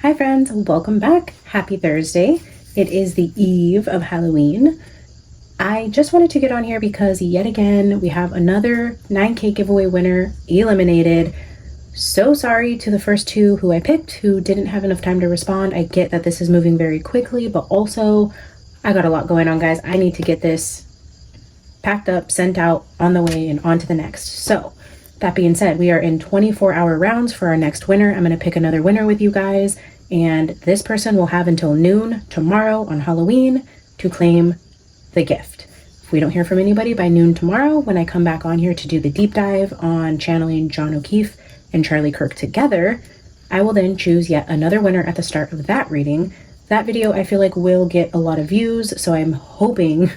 Hi friends, welcome back. Happy Thursday. It is the eve of Halloween. I just wanted to get on here because yet again, we have another 9K giveaway winner eliminated. So sorry to the first two who I picked who didn't have enough time to respond. I get that this is moving very quickly, but also I got a lot going on, guys. I need to get this packed up, sent out, on the way, and on to the next. So that being said, we are in 24-hour rounds for our next winner. I'm going to pick another winner with you guys, and this person will have until noon tomorrow on Halloween to claim the gift. If we don't hear from anybody by noon tomorrow, when I come back on here to do the deep dive on channeling John O'Keefe and Charlie Kirk together, I will then choose yet another winner at the start of that reading. That video I feel like will get a lot of views, so I'm hoping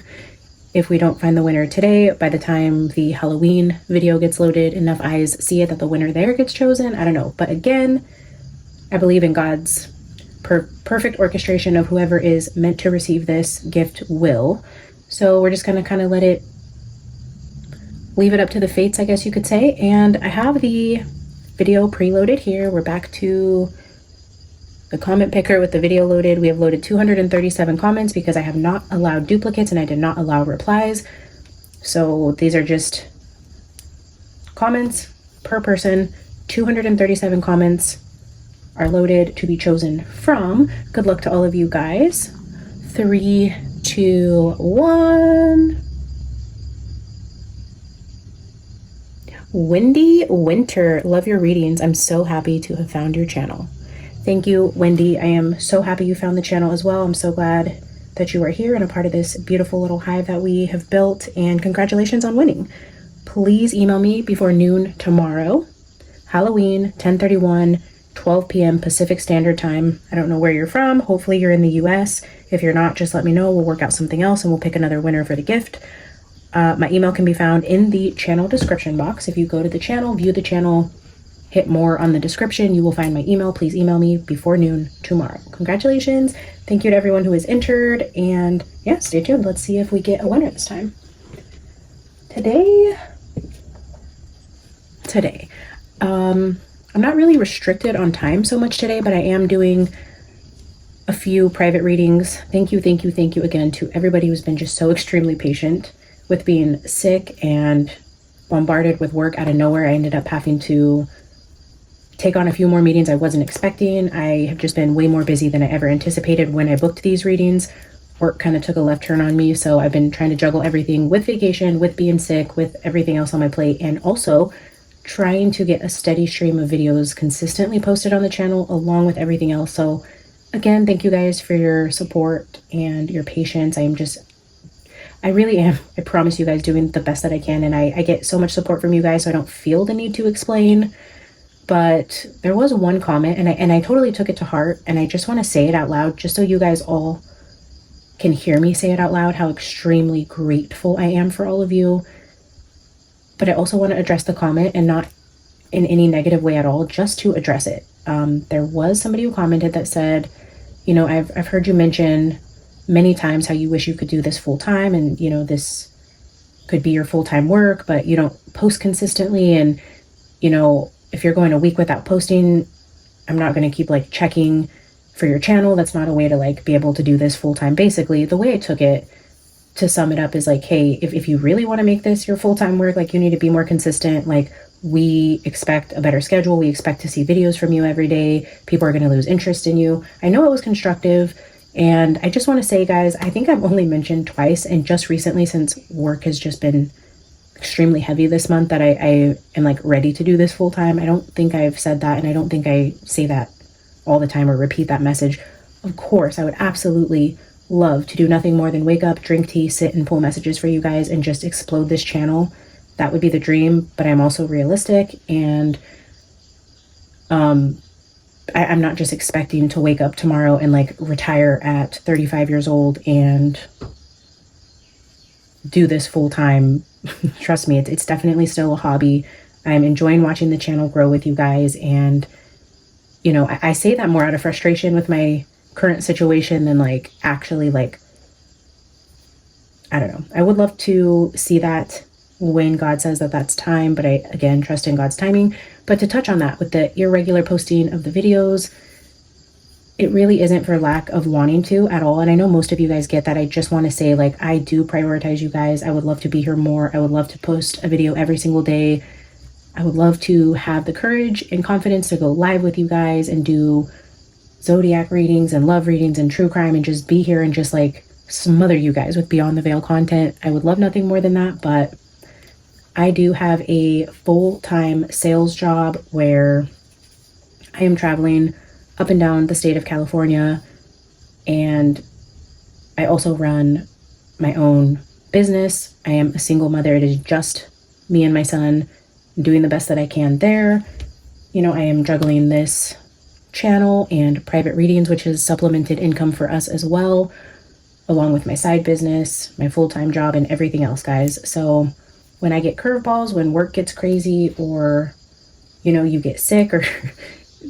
if we don't find the winner today, by the time the Halloween video gets loaded, enough eyes see it that the winner there gets chosen. I don't know. But again, I believe in God's perfect orchestration of whoever is meant to receive this gift will. So we're just going to kind of leave it up to the fates, I guess you could say. And I have the video preloaded here. We're back to the comment picker with the video loaded. We have loaded 237 comments because I have not allowed duplicates and I did not allow replies. So these are just comments per person. 237 comments are loaded to be chosen from. Good luck to all of you guys. 3, 2, 1. Wendy Winter, love your readings. I'm so happy to have found your channel. Thank you, Wendy. I am so happy you found the channel as well. I'm so glad that you are here and a part of this beautiful little hive that we have built, and congratulations on winning. Please email me before noon tomorrow. Halloween, 10/31, 12 p.m. Pacific Standard Time. I don't know where you're from. Hopefully you're in the US. If you're not, just let me know. We'll work out something else and we'll pick another winner for the gift. My email can be found in the channel description box. If you go to the channel, view the channel, hit more on the description, you will find my email. Please email me before noon tomorrow. Congratulations. Thank you to everyone who is entered. And yeah, stay tuned. Let's see if we get a winner this time. Today, I'm not really restricted on time so much today, but I am doing a few private readings. Thank you again to everybody who's been just so extremely patient with being sick and bombarded with work out of nowhere. I ended up having to take on a few more meetings I wasn't expecting. I have just been way more busy than I ever anticipated when I booked these readings. Work kind of took a left turn on me, so I've been trying to juggle everything with vacation, with being sick, with everything else on my plate, and also trying to get a steady stream of videos consistently posted on the channel along with everything else. So again, thank you guys for your support and your patience. I really am, I promise you guys, doing the best that I can, and I get so much support from you guys, so I don't feel the need to explain. But there was one comment, and I totally took it to heart, and I just want to say it out loud just so you guys all can hear me say it out loud, how extremely grateful I am for all of you. But I also want to address the comment, and not in any negative way at all, just to address it. There was somebody who commented that said, you know, I've heard you mention many times how you wish you could do this full time, and you know, this could be your full-time work, but you don't post consistently, and you know, if you're going a week without posting, I'm not going to keep like checking for your channel. That's not a way to like be able to do this full time. Basically, the way I took it, to sum it up, is like, hey, if you really want to make this your full-time work, like you need to be more consistent. Like, we expect a better schedule. We expect to see videos from you every day. People are going to lose interest in you. I know it was constructive. And I just want to say, guys, I think I've only mentioned twice, and just recently, since work has just been extremely heavy this month, that I am like ready to do this full time. I don't think I've said that, and I don't think I say that all the time or repeat that message. Of course, I would absolutely love to do nothing more than wake up, drink tea, sit and pull messages for you guys and just explode this channel. That would be the dream, but I'm also realistic, and I'm not just expecting to wake up tomorrow and like retire at 35 years old and do this full time. Trust me, it's definitely still a hobby. I'm enjoying watching the channel grow with you guys, and you know, I say that more out of frustration with my current situation than like actually like, I don't know. I would love to see that when God says that that's time, but I again trust in God's timing. But to touch on that with the irregular posting of the videos, it really isn't for lack of wanting to at all. And I know most of you guys get that. I just want to say, like, I do prioritize you guys. I would love to be here more. I would love to post a video every single day. I would love to have the courage and confidence to go live with you guys and do zodiac readings and love readings and true crime and just be here and just like smother you guys with Beyond the Veil content. I would love nothing more than that, but I do have a full-time sales job where I am traveling up and down the state of California, and I also run my own business. I am a single mother. It is just me and my son, doing the best that I can there. You know, I am juggling this channel and private readings, which has supplemented income for us as well, along with my side business, my full-time job, and everything else, guys. So when I get curveballs, when work gets crazy, or, you know, you get sick, or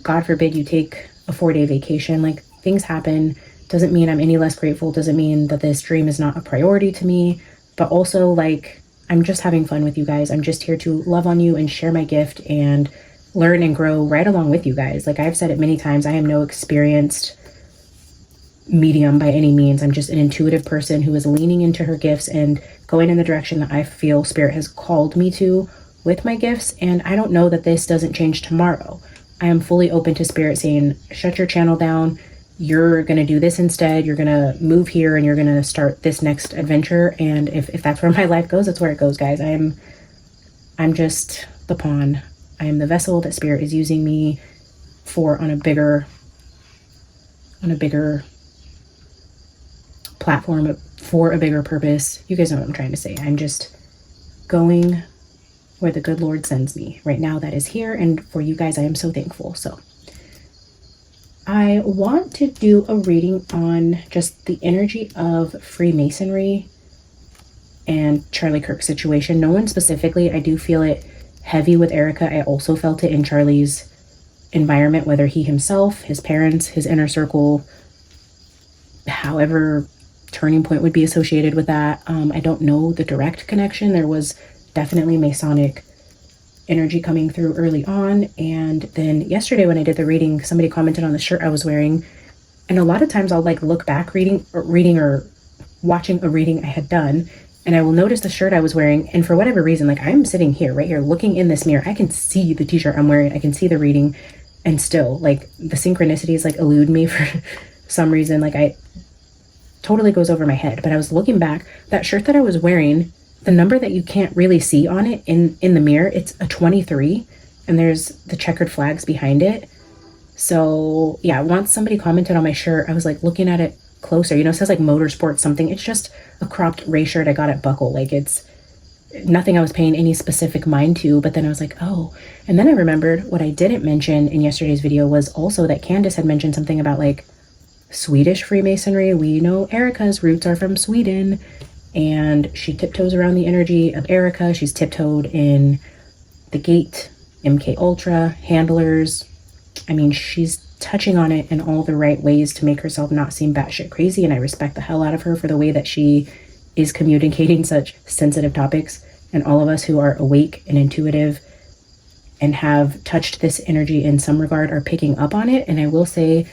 God forbid you take a 4-day vacation, like, things happen. Doesn't mean I'm any less grateful, doesn't mean that this dream is not a priority to me, but also, like, I'm just having fun with you guys. I'm just here to love on you and share my gift and learn and grow right along with you guys. Like I've said it many times, I am no experienced medium by any means. I'm just an intuitive person who is leaning into her gifts and going in the direction that I feel Spirit has called me to with my gifts. And I don't know that this doesn't change tomorrow. I am fully open to Spirit saying, shut your channel down. You're going to do this instead. You're going to move here and you're going to start this next adventure. And if that's where my life goes, that's where it goes, guys. I'm just the pawn. I am the vessel that Spirit is using me for on a bigger platform, for a bigger purpose. You guys know what I'm trying to say. I'm just going where the good Lord sends me right now. That is here. And for you guys, I am so thankful. So I want to do a reading on just the energy of Freemasonry and Charlie Kirk's situation. No one specifically. I do feel it heavy with Erica. I also felt it in Charlie's environment, whether he himself, his parents, his inner circle, however turning point would be associated with that. I don't know the direct connection. There was definitely Masonic energy coming through early on. And then yesterday when I did the reading, somebody commented on the shirt I was wearing. And a lot of times I'll like look back reading or watching a reading I had done, and I will notice the shirt I was wearing. And for whatever reason, like I'm sitting here, right here, looking in this mirror, I can see the t-shirt I'm wearing. I can see the reading, and still like the synchronicities like elude me for some reason. Like I totally goes over my head. But I was looking back, that shirt that I was wearing, the number that you can't really see on it in the mirror, it's a 23, and there's the checkered flags behind it. So yeah, once somebody commented on my shirt, I was like looking at it closer. You know, it says like motorsport something. It's just a cropped Ray shirt I got at Buckle. Like it's nothing I was paying any specific mind to. But then I was like, oh. And then I remembered what I didn't mention in yesterday's video was also that Candace had mentioned something about like Swedish Freemasonry. We know Erica's roots are from Sweden, and she tiptoes around the energy of Erica. She's tiptoed in the Gate, MK Ultra, Handlers. I mean, she's touching on it in all the right ways to make herself not seem batshit crazy, and I respect the hell out of her for the way that she is communicating such sensitive topics. And all of us who are awake and intuitive and have touched this energy in some regard are picking up on it. And I will say,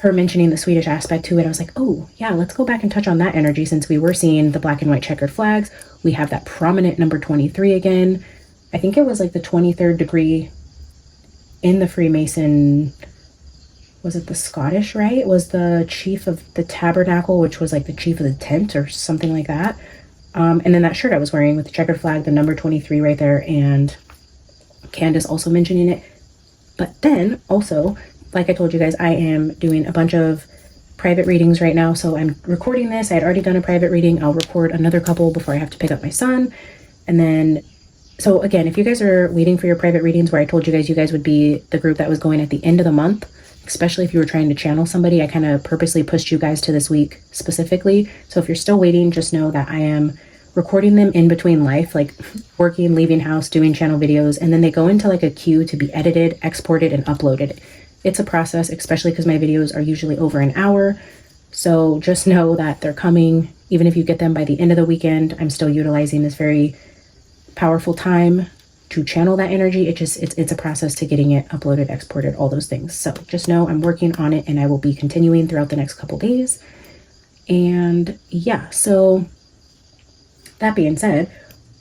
her mentioning the Swedish aspect to it, I was like, oh yeah, let's go back and touch on that energy, since we were seeing the black and white checkered flags. We have that prominent number 23 again. I think it was like the 23rd degree in the Freemason, was it the Scottish Rite? Was the chief of the tabernacle, which was like the chief of the tent or something like that. And then that shirt I was wearing with the checkered flag, the number 23 right there, and Candace also mentioning it. But then also, like I told you guys, I am doing a bunch of private readings right now. So I'm recording this. I had already done a private reading. I'll record another couple before I have to pick up my son. And then, so again, if you guys are waiting for your private readings where I told you guys would be the group that was going at the end of the month, especially if you were trying to channel somebody, I kind of purposely pushed you guys to this week specifically. So if you're still waiting, just know that I am recording them in between life, like working, leaving house, doing channel videos, and then they go into like a queue to be edited, exported, and uploaded. It's a process, especially because my videos are usually over an hour. So just know that they're coming. Even if you get them by the end of the weekend, I'm still utilizing this very powerful time to channel that energy. It's a process to getting it uploaded, exported, all those things. So just know I'm working on it, and I will be continuing throughout the next couple days. And yeah, so that being said,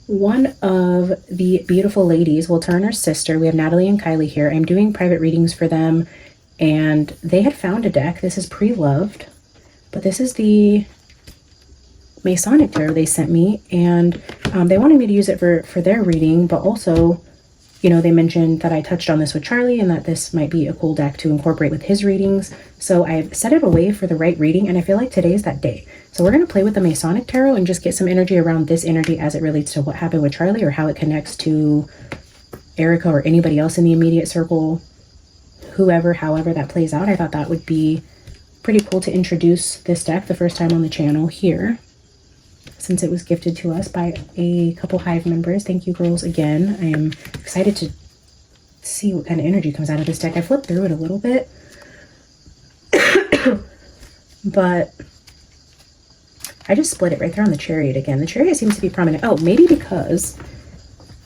one of the beautiful ladies, well, Turner's sister, we have Natalie and Kylie here. I'm doing private readings for them, and they had found a deck. This is Pre-Loved, but this is the Masonic tarot they sent me, and they wanted me to use it for their reading, but also, you know, they mentioned that I touched on this with Charlie and that this might be a cool deck to incorporate with his readings. So I've set it away for the right reading, and I feel like today's that day. So we're going to play with the Masonic tarot and just get some energy around this energy as it relates to what happened with Charlie, or how it connects to Erica or anybody else in the immediate circle, whoever, however that plays out. I thought that would be pretty cool to introduce this deck the first time on the channel here, since it was gifted to us by a couple Hive members. Thank you, girls, again. I am excited to see what kind of energy comes out of this deck. I flipped through it a little bit, but I just split it right there on the Chariot again. The Chariot seems to be prominent. Oh, maybe because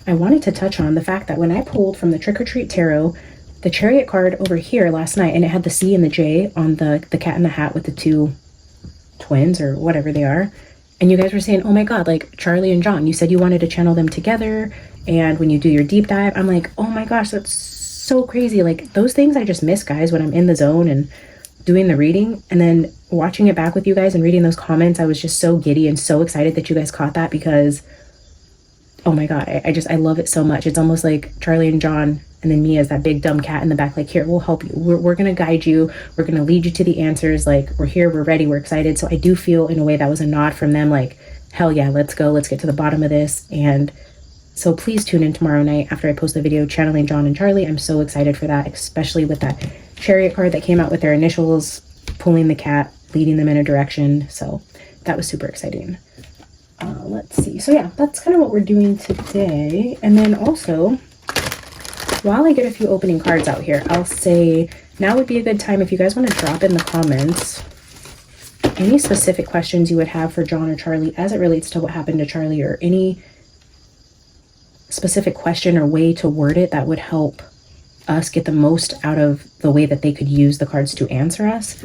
I wanted to touch on the fact that when I pulled from the Trick or Treat Tarot, the Chariot card over here last night, and it had the C and the J on the cat in the hat with the two twins or whatever they are. And you guys were saying, oh my God, like Charlie and John, you said you wanted to channel them together. And when you do your deep dive, I'm like, oh my gosh, that's so crazy. Like those things I just miss, guys, when I'm in the zone and doing the reading. And then watching it back with you guys and reading those comments, I was just so giddy and so excited that you guys caught that, because, oh my God, I love it so much. It's almost like Charlie and John, and then me as that big dumb cat in the back, like, here, we'll help you. We're going to guide you. We're going to lead you to the answers. Like, we're here, we're ready, we're excited. So I do feel in a way that was a nod from them, like, hell yeah, let's go. Let's get to the bottom of this. And so please tune in tomorrow night after I post the video channeling John and Charlie. I'm so excited for that, especially with that Chariot card that came out with their initials, pulling the cat, leading them in a direction. So that was super exciting. Let's see. So yeah, that's kind of what we're doing today. And then also, while I get a few opening cards out here, I'll say now would be a good time if you guys want to drop in the comments any specific questions you would have for John or Charlie as it relates to what happened to Charlie, or any specific question or way to word it that would help us get the most out of the way that they could use the cards to answer us.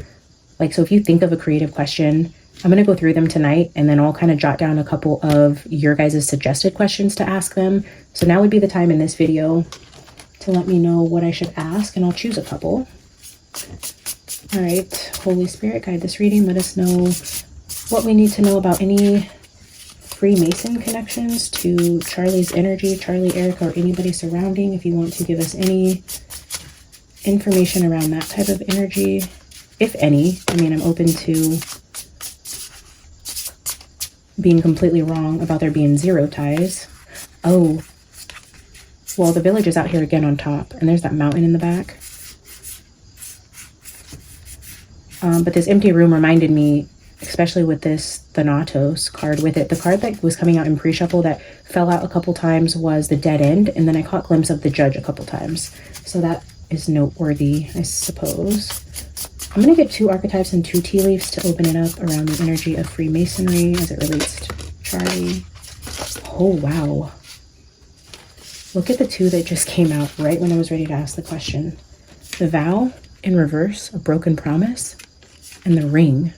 Like, so if you think of a creative question, I'm going to go through them tonight, and then I'll kind of jot down a couple of your guys' suggested questions to ask them. So now would be the time in this video to let me know what I should ask, and I'll choose a couple. All right, Holy Spirit, guide this reading. Let us know what we need to know about any Freemason connections to Charlie's energy, Charlie, Erica, or anybody surrounding. If you want to give us any information around that type of energy, if any. I mean, I'm open to being completely wrong about there being zero ties. Oh, well, the village is out here again on top, and there's that mountain in the back. But this empty room reminded me, especially with this Thanatos card with it, the card that was coming out in pre-shuffle that fell out a couple times was the Dead End, and then I caught a glimpse of the Judge a couple times. So that is noteworthy, I suppose. I'm going to get 2 archetypes and 2 tea leaves to open it up around the energy of Freemasonry as it relates to Charlie. Oh, wow. Look at the 2 that just came out right when I was ready to ask the question. The Vow in reverse, a broken promise, and the Ring.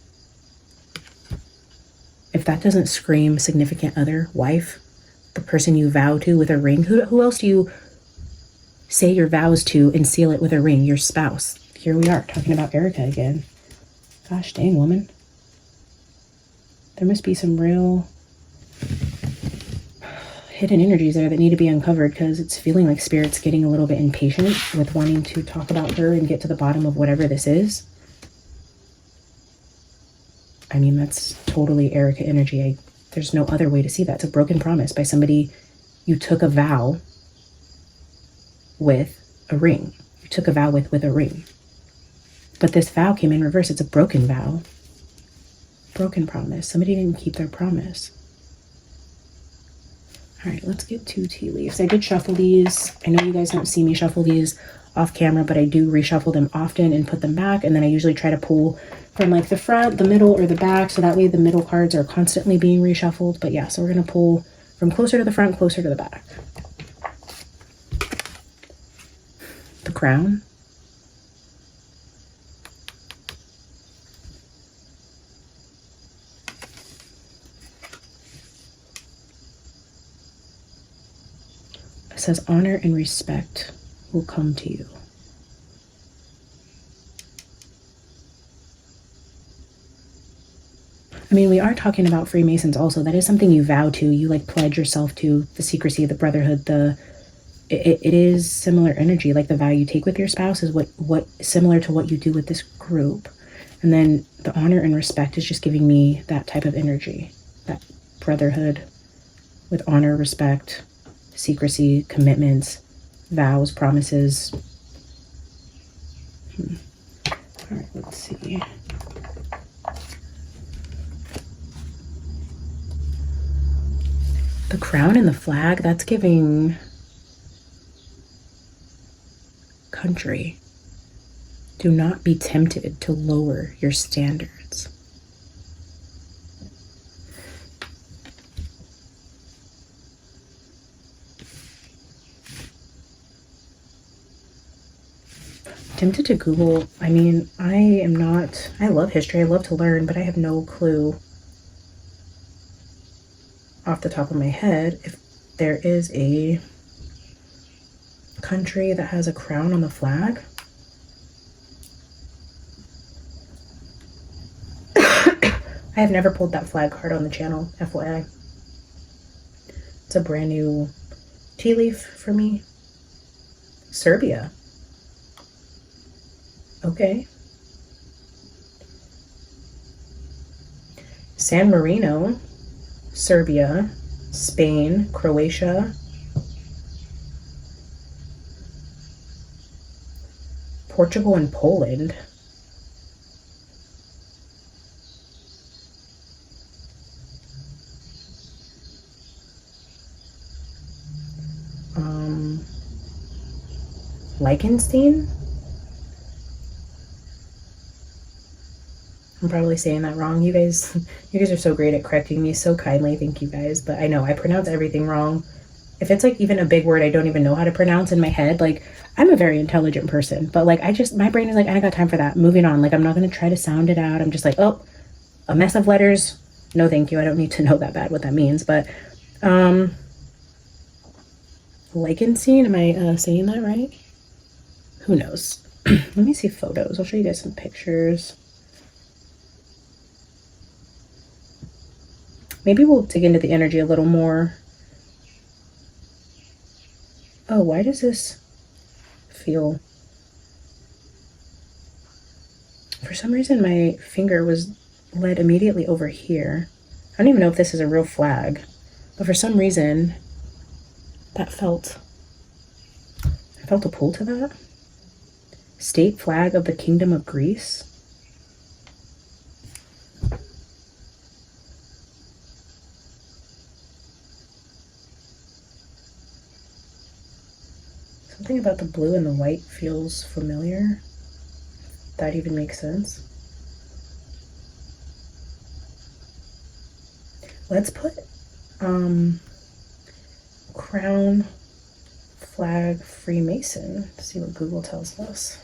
If that doesn't scream significant other, wife, the person you vow to with a ring, who else do you say your vows to and seal it with a ring? Your spouse. Here we are talking about Erica again. Gosh dang, woman. There must be some real hidden energies there that need to be uncovered, because it's feeling like Spirit's getting a little bit impatient with wanting to talk about her and get to the bottom of whatever this is. I mean, that's totally Erica energy. There's no other way to see that. It's a broken promise by somebody you took a vow with a ring. You took a vow with a ring. But this vow came in reverse. It's a broken vow. Broken promise. Somebody didn't keep their promise. All right, let's get 2 tea leaves. I did shuffle these. I know you guys don't see me shuffle these off camera, but I do reshuffle them often and put them back. And then I usually try to pull from like the front, the middle, or the back, so that way the middle cards are constantly being reshuffled. But yeah, so we're going to pull from closer to the front, closer to the back. crown. It says honor and respect will come to you. I mean, we are talking about Freemasons also. That is something you vow to. You like pledge yourself to the secrecy, the brotherhood, it is similar energy. Like the vow you take with your spouse is what similar to what you do with this group. And then the honor and respect is just giving me that type of energy, that brotherhood with honor, respect, secrecy, commitments, vows, promises. All right, let's see. The crown and the flag, that's giving country. Do not be tempted to lower your standards. Tempted to Google. I mean, I love history, I love to learn, but I have no clue off the top of my head if there is a country that has a crown on the flag. I have never pulled that flag card on the channel, FYI. It's a brand new tea leaf for me. Serbia. Okay. San Marino, Serbia, Spain, Croatia, Portugal, and Poland. Liechtenstein? I'm probably saying that wrong. You guys are so great at correcting me so kindly. Thank you guys. But I know I pronounce everything wrong. If it's like even a big word I don't even know how to pronounce in my head, like I'm a very intelligent person, but like my brain is like, I don't got time for that. Moving on. Like I'm not going to try to sound it out. I'm just like, oh, a mess of letters. No, thank you. I don't need to know that bad what that means. But Liechtenstein, am I saying that right? Who knows? Let me see photos. I'll show you guys some pictures. Maybe we'll dig into the energy a little more. Oh, why does this feel... For some reason, my finger was led immediately over here. I don't even know if this is a real flag, but for some reason, I felt a pull to that. State flag of the Kingdom of Greece. Something about the blue and the white feels familiar. If that even makes sense. Let's put crown flag Freemason to see what Google tells us.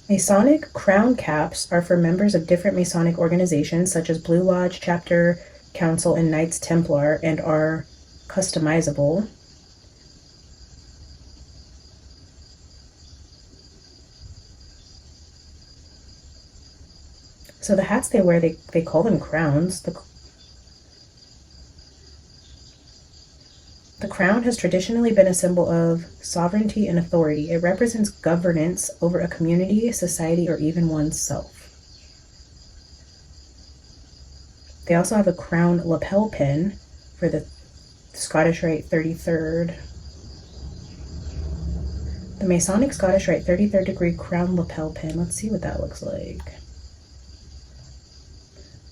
Masonic crown caps are for members of different Masonic organizations such as Blue Lodge, Chapter, Council, and Knights Templar, and are customizable. So the hats they wear, they call them crowns. The crown has traditionally been a symbol of sovereignty and authority. It represents governance over a community, society, or even oneself. They also have a crown lapel pin for the Scottish Rite 33rd. The Masonic Scottish Rite 33rd degree crown lapel pin. Let's see what that looks like.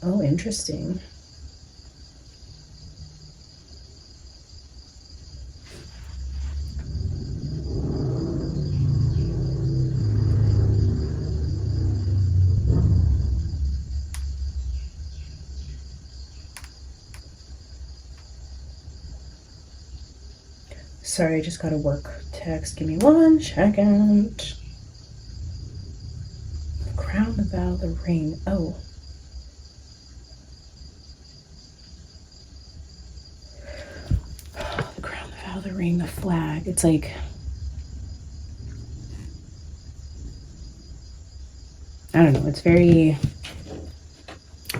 Oh, interesting. Sorry, I just got a work text. Give me 1 second. Crown, the vow, the ring. Oh. The crown, the vow, the ring, the flag. It's like, I don't know. It's very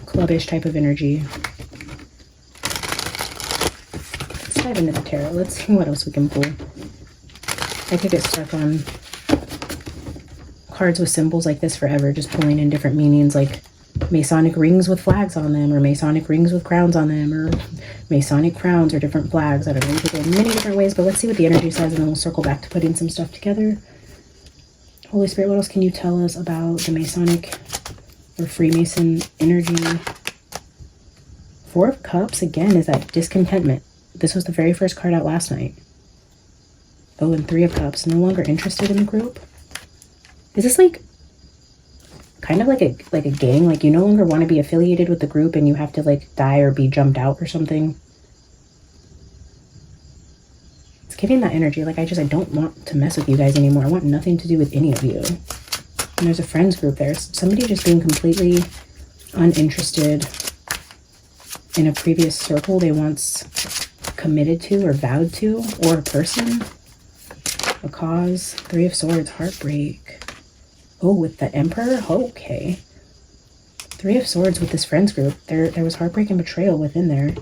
clubbish type of energy. Let's dive into the tarot. Let's see what else we can pull. I could get stuck on cards with symbols like this forever, just pulling in different meanings, like Masonic rings with flags on them, or Masonic rings with crowns on them, or Masonic crowns or different flags. I don't know, you could go many different ways, but let's see what the energy says, and then we'll circle back to putting some stuff together. Holy Spirit, what else can you tell us about the Masonic or Freemason energy? 4 of Cups, again, is that discontentment. This was the very first card out last night. Oh, and 3 of Cups, no longer interested in the group. Is this like kind of like a gang? Like you no longer want to be affiliated with the group and you have to like die or be jumped out or something? It's giving that energy. Like I don't want to mess with you guys anymore. I want nothing to do with any of you. And there's a friends group there. Somebody just being completely uninterested in a previous circle they once committed to or vowed to, or a person, a cause. 3 of Swords, heartbreak. Oh, with the Emperor? Okay. 3 of Swords with this friends group. There was heartbreak and betrayal within there.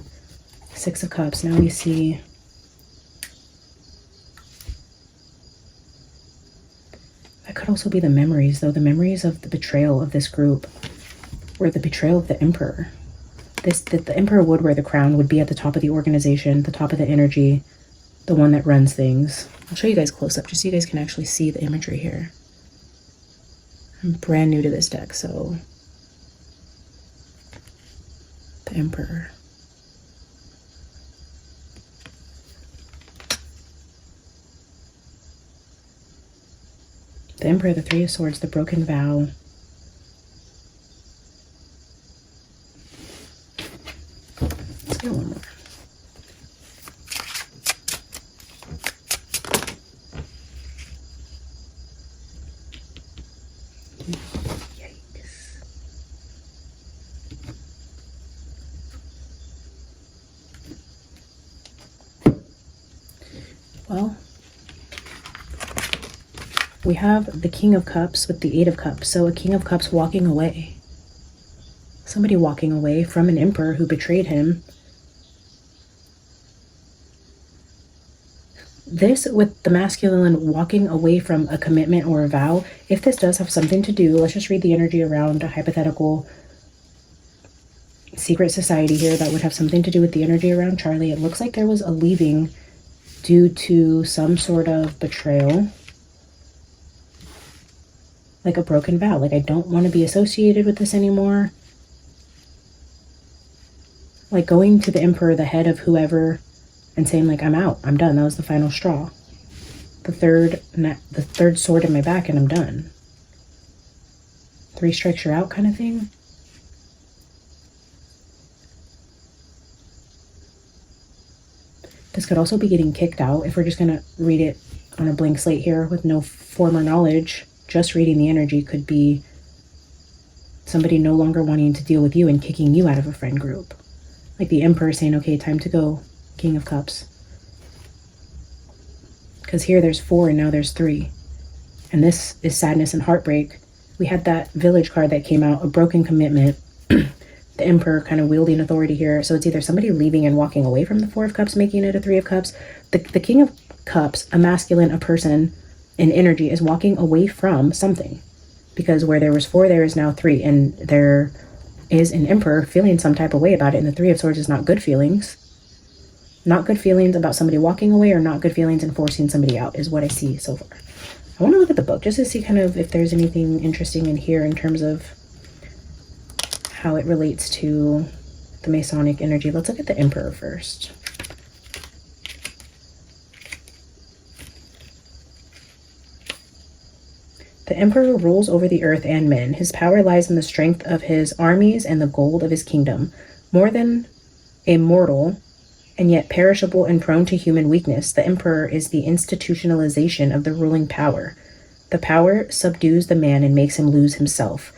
6 of Cups. Now we see that could also be the memories, though. The memories of the betrayal of this group, or the betrayal of the Emperor. The Emperor would wear the crown, would be at the top of the organization, the top of the energy, the one that runs things. I'll show you guys close up just so you guys can actually see the imagery here. I'm brand new to this deck, so the Emperor. The Emperor, the 3 of Swords, the broken vow. Let's get one more. Well, we have the King of Cups with the 8 of Cups. So a King of Cups walking away. Somebody walking away from an Emperor who betrayed him. This with the masculine walking away from a commitment or a vow, if this does have something to do, let's just read the energy around a hypothetical secret society here that would have something to do with the energy around Charlie. It looks like there was a leaving due to some sort of betrayal, like a broken vow. Like, I don't want to be associated with this anymore. Like going to the Emperor, the head of whoever, and saying like, I'm out, I'm done. That was the final straw. The third sword in my back and I'm done. 3 strikes, you're out kind of thing. This could also be getting kicked out. If we're just going to read it on a blank slate here with no former knowledge, just reading the energy could be somebody no longer wanting to deal with you and kicking you out of a friend group. Like the Emperor saying, okay, time to go, King of Cups. Because here there's 4 and now there's 3. And this is sadness and heartbreak. We had that Village card that came out, a broken commitment. The Emperor kind of wielding authority here. So it's either somebody leaving and walking away from the 4 of Cups, making it a 3 of Cups. The King of Cups, a masculine, a person in energy, is walking away from something. Because where there was 4, there is now 3. And there is an Emperor feeling some type of way about it. And the 3 of Swords is not good feelings. Not good feelings about somebody walking away, or not good feelings in forcing somebody out is what I see so far. I want to look at the book just to see kind of if there's anything interesting in here in terms of how it relates to the Masonic energy. Let's look at the Emperor first. The Emperor rules over the earth and men. His power lies in the strength of his armies and the gold of his kingdom. More than a mortal, and yet perishable and prone to human weakness. The emperor is the institutionalization of the ruling power. The power subdues the man and makes him lose himself.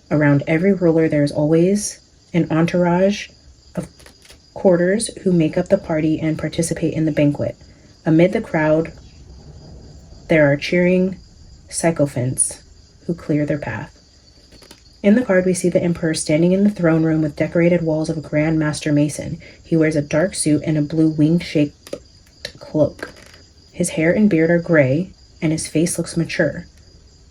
Around every ruler there is always an entourage of courtiers who make up the party and participate in the banquet. Amid the crowd, there are cheering sycophants who clear their path. In the card, we see the emperor standing in the throne room with decorated walls of a grand master mason. He wears a dark suit and a blue wing-shaped cloak. His hair and beard are gray, and his face looks mature.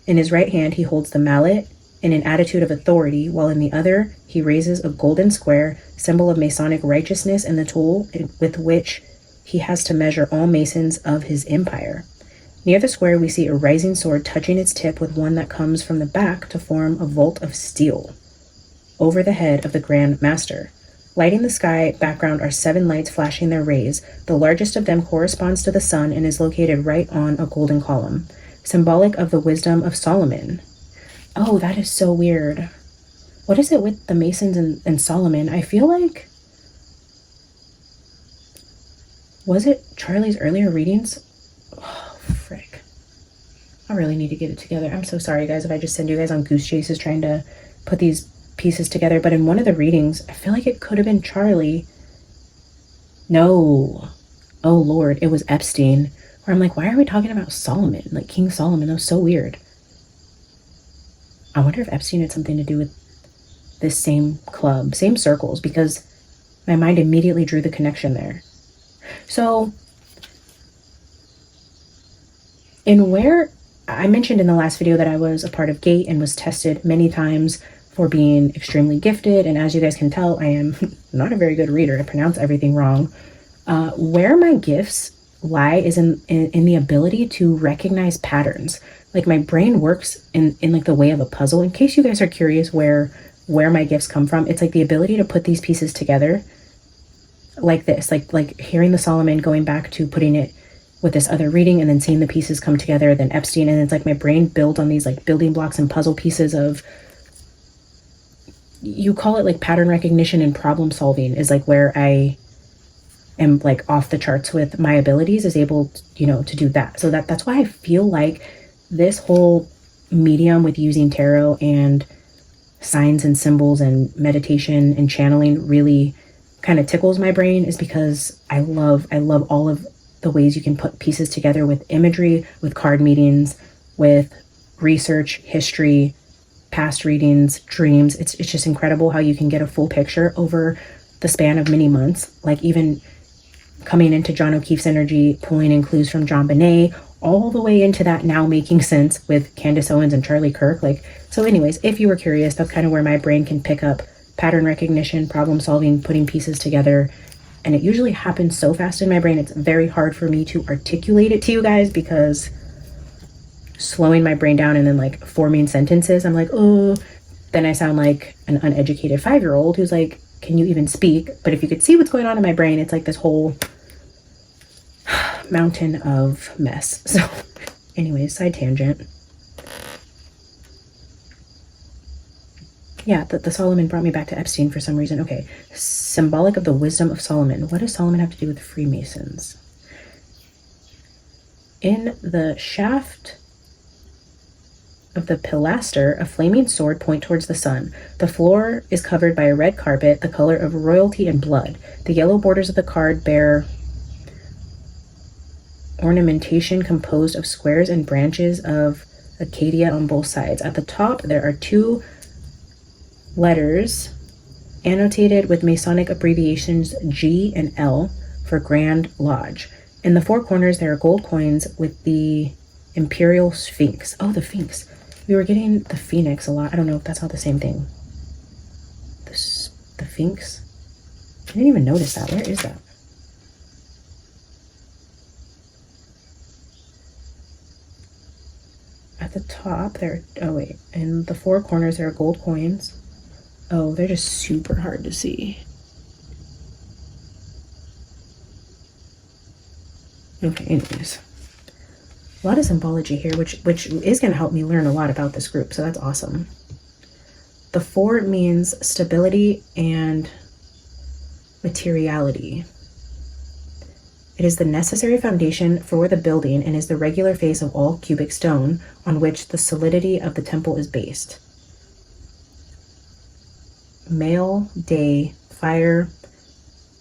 In his right hand, he holds the mallet in an attitude of authority, while in the other, he raises a golden square, symbol of Masonic righteousness and the tool with which he has to measure all Masons of his empire. Near the square, we see a rising sword touching its tip with one that comes from the back to form a vault of steel over the head of the Grand Master. Lighting the sky background are 7 lights flashing their rays. The largest of them corresponds to the sun and is located right on a golden column, symbolic of the wisdom of Solomon. Oh, that is so weird. What is it with the Masons and Solomon? I feel like... Was it Charlie's earlier readings? Oh, frick. I really need to get it together. I'm so sorry, guys, if I just send you guys on goose chases trying to put these pieces together. But in one of the readings, I feel like it could have been Charlie. No. Oh, Lord. It was Epstein. Where I'm like, why are we talking about Solomon? Like King Solomon. That was so weird. I wonder if Epstein had something to do with this same club, same circles, because my mind immediately drew the connection there. So, in where I mentioned in the last video that I was a part of GATE and was tested many times for being extremely gifted, and as you guys can tell, I am not a very good reader. I pronounce everything wrong. Where my gifts lie is in the ability to recognize patterns. Like my brain works in like the way of a puzzle. In case you guys are curious where my gifts come from, it's like the ability to put these pieces together like this, like hearing the Solomon, going back to putting it with this other reading and then seeing the pieces come together, then Epstein, and it's like my brain built on these like building blocks and puzzle pieces of, you call it like pattern recognition and problem solving is like where I am like off the charts with my abilities, is able to, to do that. So that's why I feel like this whole medium with using tarot and signs and symbols and meditation and channeling really kind of tickles my brain, is because I love all of the ways you can put pieces together with imagery, with card meetings, with research, history, past readings, dreams. It's just incredible how you can get a full picture over the span of many months. Like even coming into John O'Keefe's energy, pulling in clues from John Bonet, all the way into that now making sense with Candace Owens and Charlie Kirk. So anyways, if you were curious, that's kind of where my brain can pick up pattern recognition, problem solving, putting pieces together. And it usually happens so fast in my brain, it's very hard for me to articulate it to you guys, because slowing my brain down and then like forming sentences, I'm like, oh, then I sound like an uneducated 5-year-old who's like, can you even speak? But if you could see what's going on in my brain, it's like this whole mountain of mess. So anyways, side tangent. Yeah, the Solomon brought me back to Epstein for some reason. Okay, symbolic of the wisdom of Solomon. What does Solomon have to do with Freemasons? In the shaft of the pilaster, a flaming sword points towards the sun. The floor is covered by a red carpet, the color of royalty and blood. The yellow borders of the card bear ornamentation composed of squares and branches of acacia on both sides. At the top, there are 2 letters annotated with Masonic abbreviations G and L for Grand Lodge. In the 4 corners, there are gold coins with the Imperial Sphinx. Oh, the Sphinx. We were getting the Phoenix a lot. I don't know if that's not the same thing. The Sphinx? I didn't even notice that. Where is that? At the top, there... Oh, wait. In the 4 corners, there are gold coins. Oh, they're just super hard to see. Okay, anyways. A lot of symbology here, which is going to help me learn a lot about this group, so that's awesome. The 4 means stability and materiality. It is the necessary foundation for the building and is the regular face of all cubic stone on which the solidity of the temple is based. Male, day, fire,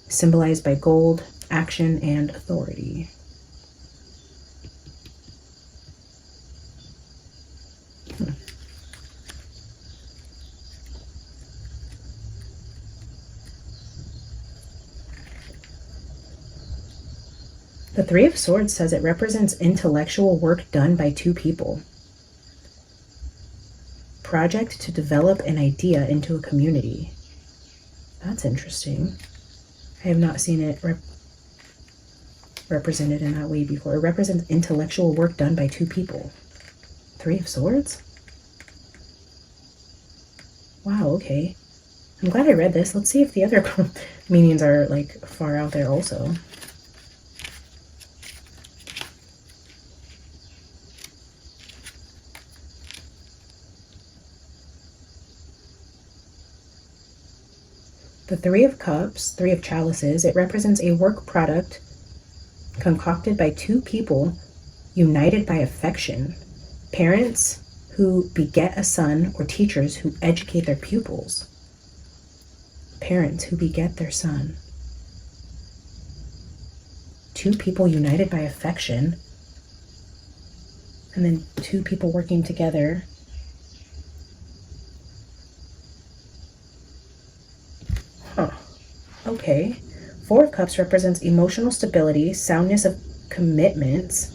symbolized by gold, action, and authority. The Three of Swords says it represents intellectual work done by two people. Project to develop an idea into a community. That's interesting. I have not seen it represented in that way before. It represents intellectual work done by two people. Three of Swords? Wow, okay. I'm glad I read this. Let's see if the other meanings are like far out there also. The Three of Cups, Three of Chalices, it represents a work product concocted by two people united by affection. Parents who beget a son or teachers who educate their pupils. Parents who beget their son. Two people united by affection. And then two people working together. Okay. Four of Cups represents emotional stability, soundness of commitments,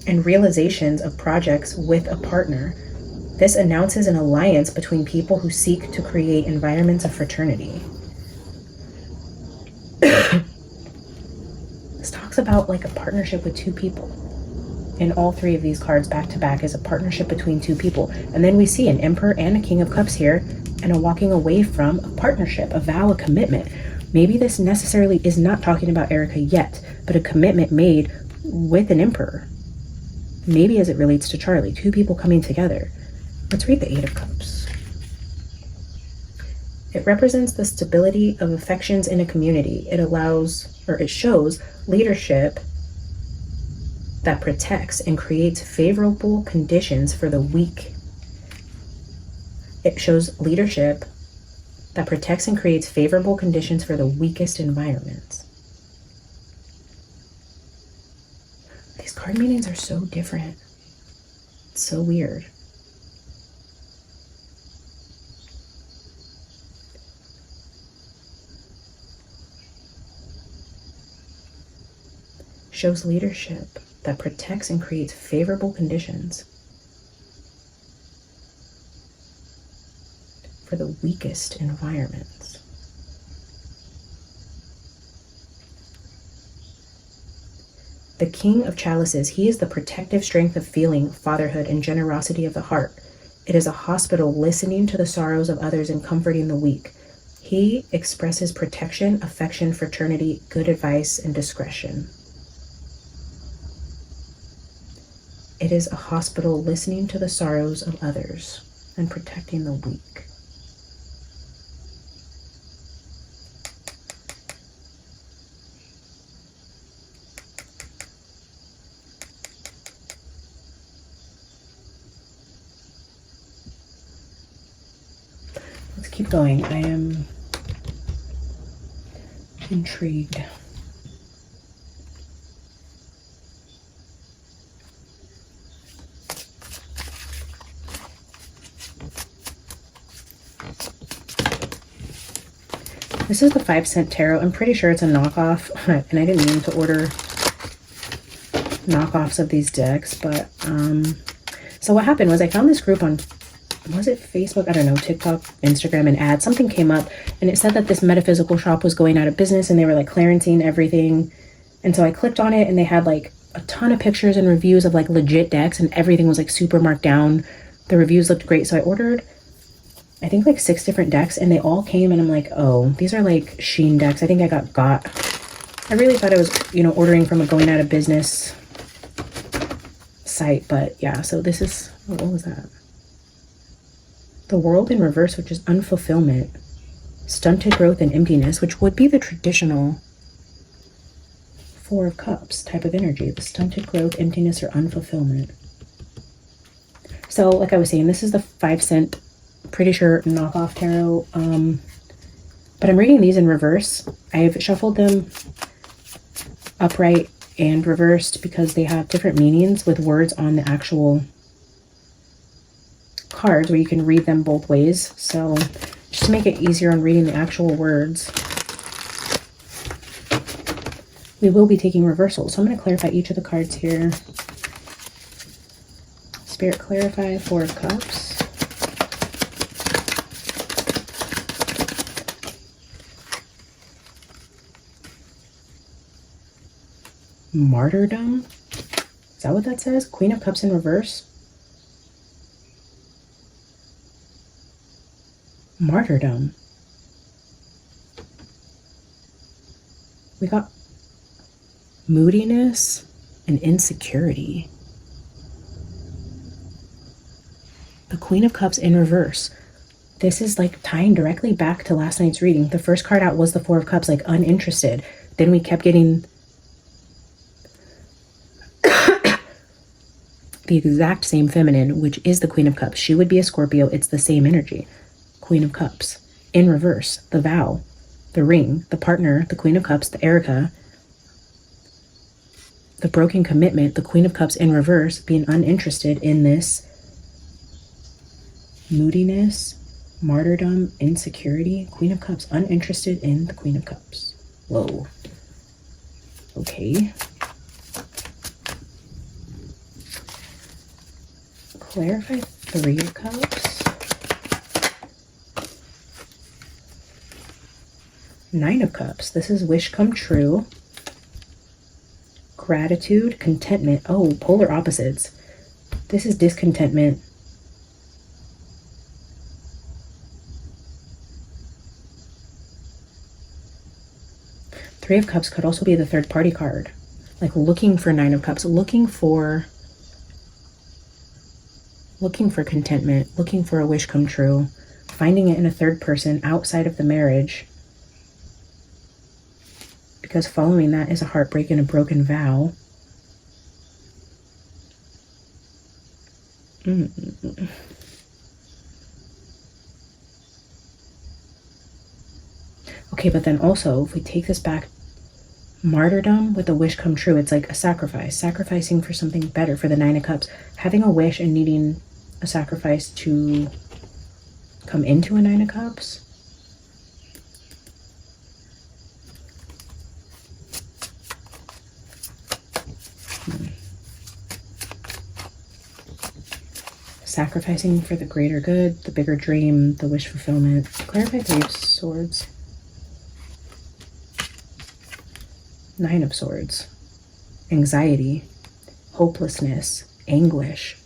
and realizations of projects with a partner. This announces an alliance between people who seek to create environments of fraternity. This talks about like a partnership with two people. In all three of these cards back to back is a partnership between two people. And then we see an Emperor and a King of Cups here, and a walking away from a partnership, a vow, a commitment. Maybe this necessarily is not talking about Erica yet, but a commitment made with an Emperor. Maybe as it relates to Charlie, two people coming together. Let's read the Eight of Cups. It represents the stability of affections in a community. It allows, or it shows, leadership that protects and creates favorable conditions for the weak. It shows leadership that protects and creates favorable conditions for the weakest environments. These card meanings are so different. It's so weird. Shows leadership that protects and creates favorable conditions for the weakest environments. The King of Chalices, he is the protective strength of feeling, fatherhood, and generosity of the heart. It is a hospital listening to the sorrows of others and comforting the weak. He expresses protection, affection, fraternity, good advice, and discretion. It is a hospital listening to the sorrows of others and protecting the weak. Let's keep going. I am intrigued. This is the 5-cent tarot. I'm pretty sure it's a knockoff, and I didn't mean to order knockoffs of these decks, but so what happened was I found this group on, was it Facebook? I don't know, TikTok, Instagram, and ads. Something came up, and it said that this metaphysical shop was going out of business, and they were like clearancing everything. And so I clicked on it, and they had like a ton of pictures and reviews of like legit decks, and everything was like super marked down. The reviews looked great, so I ordered I think like 6 different decks, and they all came, and I'm like, oh, these are like Sheen decks. I think I got. I really thought I was, ordering from a going out of business site, but yeah, so this is, what was that? The World in Reverse, which is unfulfillment, stunted growth and emptiness, which would be the traditional Four of Cups type of energy, the stunted growth, emptiness, or unfulfillment. So like I was saying, this is the 5-cent, pretty sure knockoff tarot, but I'm reading these in reverse. I've shuffled them upright and reversed because they have different meanings with words on the actual cards where you can read them both ways. So just to make it easier on reading the actual words, we will be taking reversals. So I'm going to clarify each of the cards here. Spirit, clarify. Four of Cups. Martyrdom. Is that what that says? Queen of Cups in reverse. Martyrdom. We got moodiness and insecurity. The Queen of Cups in reverse. This is like tying directly back to last night's reading. The first card out was the Four of Cups, like uninterested. Then we kept getting the exact same feminine, which is the Queen of Cups. She would be a Scorpio. It's the same energy. Queen of Cups. In reverse, the vow, the ring, the partner, the Queen of Cups, the Erica, the broken commitment, the Queen of Cups in reverse, being uninterested in this. Moodiness, martyrdom, insecurity, Queen of Cups, uninterested in the Queen of Cups. Whoa. Okay. Clarify Three of Cups. Nine of Cups. This is wish come true. Gratitude, contentment. Oh, polar opposites. This is discontentment. Three of Cups could also be the third party card. Like looking for Nine of Cups, looking for contentment, looking for a wish come true, finding it in a third person outside of the marriage. Because following that is a heartbreak and a broken vow. Okay, but then also, if we take this back, martyrdom with a wish come true, it's like a sacrifice, sacrificing for something better, for the Nine of Cups, having a wish and needing a sacrifice to come into a Nine of Cups. Sacrificing for the greater good, the bigger dream, the wish fulfillment. Clarify Three of Swords. Nine of Swords. Anxiety, hopelessness, anguish.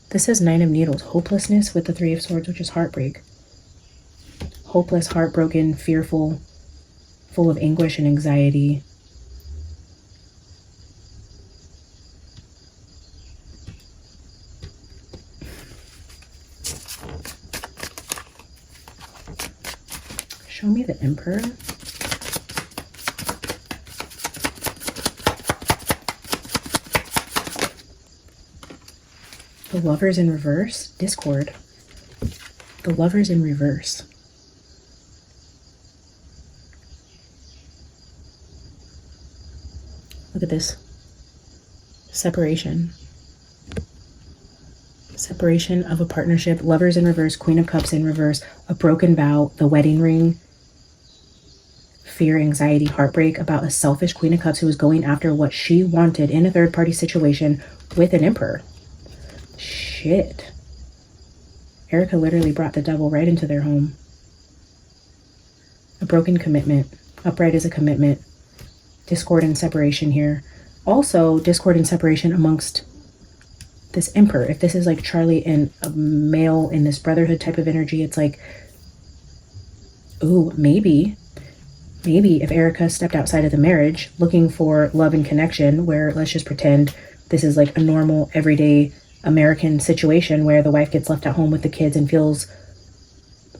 This says Nine of Needles, hopelessness with the Three of Swords, which is heartbreak. Hopeless, heartbroken, fearful, full of anguish and anxiety. Show me the Emperor. The Lovers in reverse. Discord. The Lovers in reverse. Look at this. Separation. Separation of a partnership. Lovers in reverse. Queen of Cups in reverse. A broken vow. The wedding ring. Fear, anxiety, heartbreak about a selfish Queen of Cups who was going after what she wanted in a third-party situation with an Emperor. Shit. Erica literally brought the devil right into their home. A broken commitment. Upright is a commitment. Discord and separation here. Also, discord and separation amongst this Emperor. If this is like Charlie and a male in this brotherhood type of energy, it's like, ooh, maybe if Erica stepped outside of the marriage looking for love and connection, where let's just pretend this is like a normal everyday American situation where the wife gets left at home with the kids and feels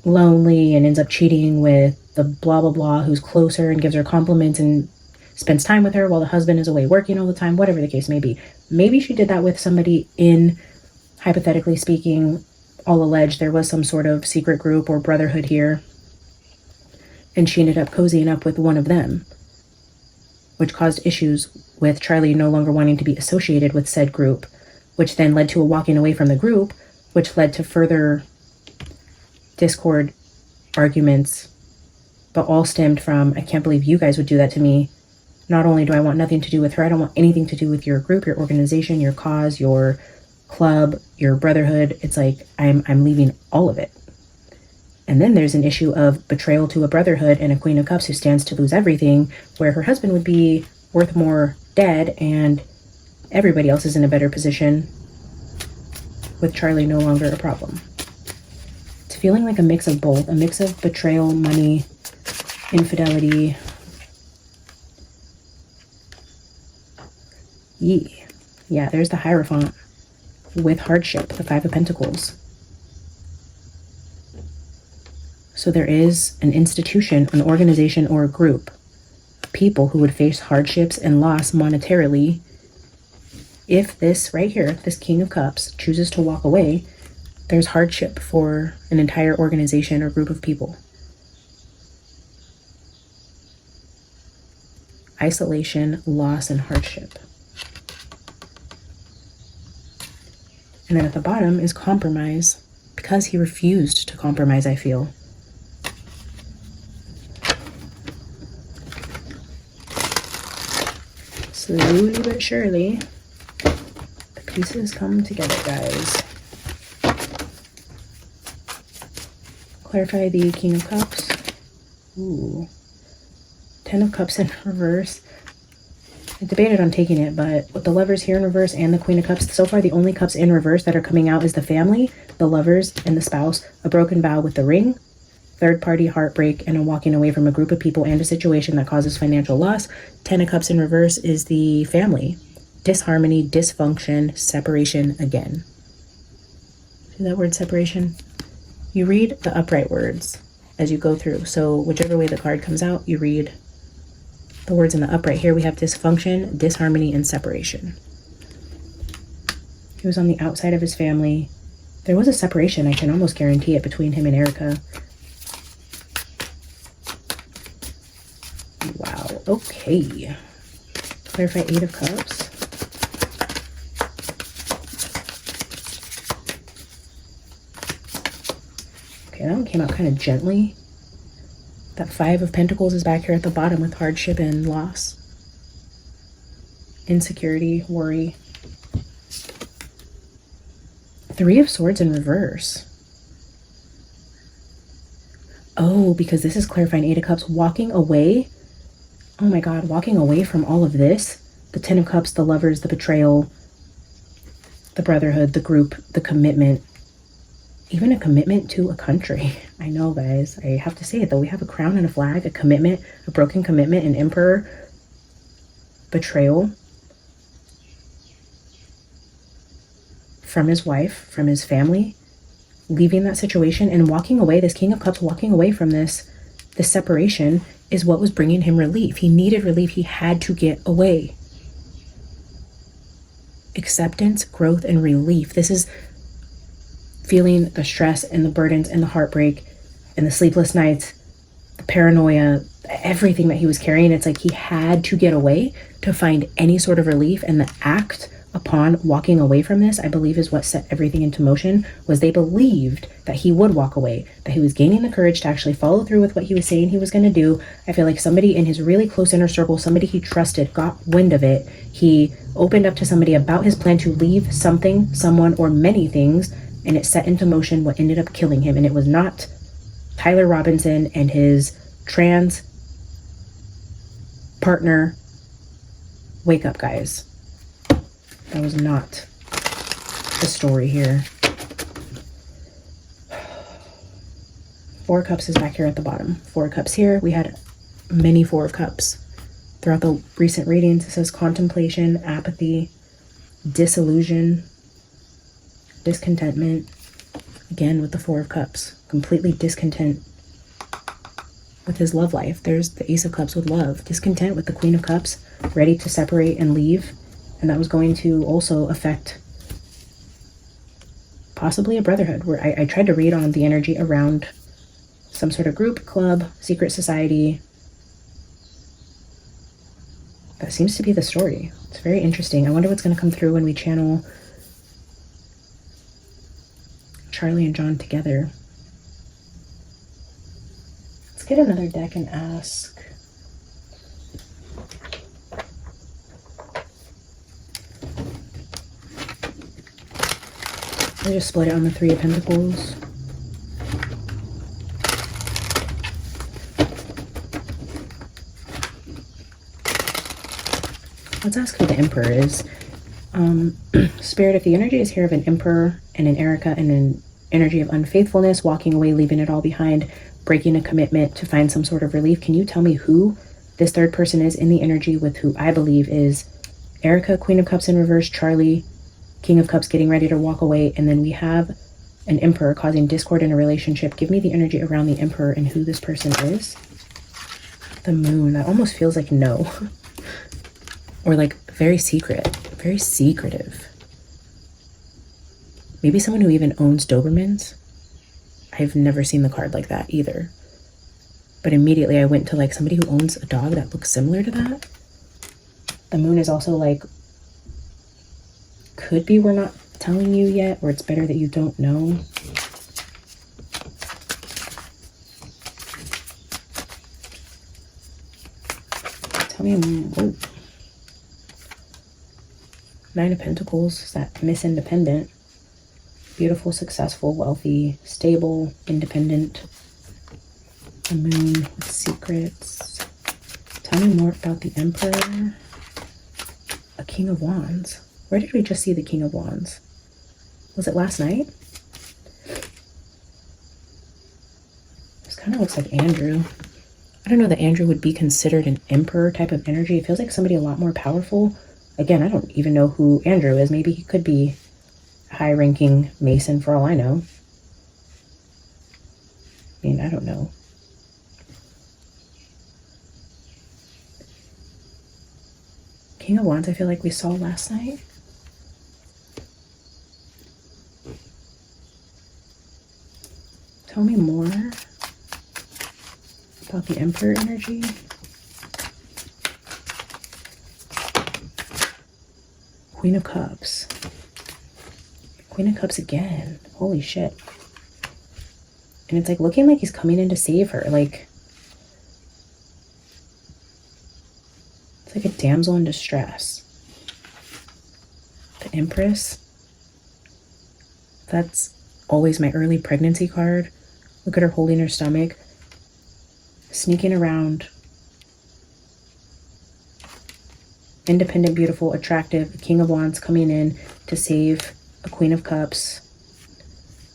lonely and ends up cheating with the blah blah blah who's closer and gives her compliments and spends time with her while the husband is away working all the time, whatever the case may be. Maybe she did that with somebody in, hypothetically speaking, all alleged there was some sort of secret group or brotherhood here, and she ended up cozying up with one of them, which caused issues with Charlie no longer wanting to be associated with said group, which then led to a walking away from the group, which led to further discord, arguments, but all stemmed from, I can't believe you guys would do that to me. Not only do I want nothing to do with her, I don't want anything to do with your group, your organization, your cause, your club, your brotherhood. It's like, I'm leaving all of it. And then there's an issue of betrayal to a brotherhood and a Queen of Cups who stands to lose everything, where her husband would be worth more dead and everybody else is in a better position with Charlie no longer a problem. It's feeling like a mix of both, a mix of betrayal, money, infidelity. Yeah, there's the Hierophant with hardship, the Five of Pentacles. So there is an institution, an organization, or a group, people who would face hardships and loss monetarily if this right here, this King of Cups, chooses to walk away. There's hardship for an entire organization or group of people. Isolation, loss, and hardship. And then at the bottom is compromise, because he refused to compromise, I feel. Slowly but surely, the pieces come together, guys. Clarify the King of Cups. Ooh. 10 of Cups in reverse. I debated on taking it, but with the Lovers here in reverse and the Queen of Cups, so far the only cups in reverse that are coming out is the family, the lovers, and the spouse, a broken vow with the ring, third party heartbreak, and a walking away from a group of people and a situation that causes financial loss. 10 of Cups in reverse is the family, disharmony, dysfunction, separation again. See that word separation? You read the upright words as you go through. So whichever way the card comes out, you read the words in the upright. Here we have dysfunction, disharmony, and separation. He was on the outside of his family. There was a separation, I can almost guarantee it, between him and Erica. Wow, okay. Clarify 8 of Cups. Okay, that one came out kind of gently. That 5 of Pentacles is back here at the bottom with hardship and loss. Insecurity, worry. 3 of Swords in reverse. Oh, because this is clarifying 8 of Cups. Walking away. Oh my God, walking away from all of this. The 10 of Cups, the lovers, the betrayal, the brotherhood, the group, the commitment. Even a commitment to a country. I know, guys. I have to say it, though. We have a crown and a flag, a commitment, a broken commitment, an emperor, betrayal from his wife, from his family, leaving that situation and walking away. This King of Cups walking away from this separation is what was bringing him relief. He needed relief. He had to get away. Acceptance, growth, and relief. This is feeling the stress and the burdens and the heartbreak and the sleepless nights, the paranoia, everything that he was carrying. It's like he had to get away to find any sort of relief. And the act upon walking away from this, I believe, is what set everything into motion. Was they believed that he would walk away, that he was gaining the courage to actually follow through with what he was saying he was going to do. I feel like somebody in his really close inner circle, somebody he trusted, got wind of it. He opened up to somebody about his plan to leave something, someone, or many things, and it set into motion what ended up killing him. And it was not Tyler Robinson and his trans partner. Wake up, guys. That was not the story here. 4 of Cups is back here at the bottom. 4 of Cups here. We had many 4 of Cups throughout the recent readings. It says contemplation, apathy, disillusion, discontentment, Again, with the Four of Cups, completely discontent with his love life. There's the Ace of Cups with love. Discontent with the Queen of Cups, ready to separate and leave. And that was going to also affect possibly a brotherhood, where I tried to read on the energy around some sort of group, club, secret society. That seems to be the story. It's very interesting. I wonder what's going to come through when we channel Charlie and John together. Let's get another deck and ask. I just split it on the Three of Pentacles. Let's ask who the Emperor is. Spirit, if the energy is here of an Emperor and an Erica and an energy of unfaithfulness, walking away, leaving it all behind, breaking a commitment to find some sort of relief, can you tell me who this third person is in the energy with who I believe is Erica, Queen of Cups in reverse, Charlie, King of Cups getting ready to walk away, and then we have an Emperor causing discord in a relationship. Give me the energy around the Emperor and who this person is. The Moon. That almost feels like no. Or like very secret, very secretive. Maybe someone who even owns Dobermans. I've never seen the card like that either. But immediately I went to like somebody who owns a dog that looks similar to that. The Moon is also like, could be we're not telling you yet, or it's better that you don't know. Tell me, whoa. Nine of Pentacles is that Miss Independent. Beautiful, successful, wealthy, stable, independent. The Moon with secrets. Tell me more about the Emperor. A King of Wands. Where did we just see the King of Wands? Was it last night? This kind of looks like Andrew. I don't know that Andrew would be considered an Emperor type of energy. It feels like somebody a lot more powerful. Again, I don't even know who Andrew is. Maybe he could be a high-ranking Mason for all I know. I mean, I don't know. King of Wands, I feel like we saw last night. Tell me more about the Emperor energy. Queen of Cups. Queen of Cups again. Holy shit. And it's like looking like he's coming in to save her. Like, it's like a damsel in distress. The Empress. That's always my early pregnancy card. Look at her holding her stomach. Sneaking around. Independent, beautiful, attractive. King of Wands coming in to save a Queen of Cups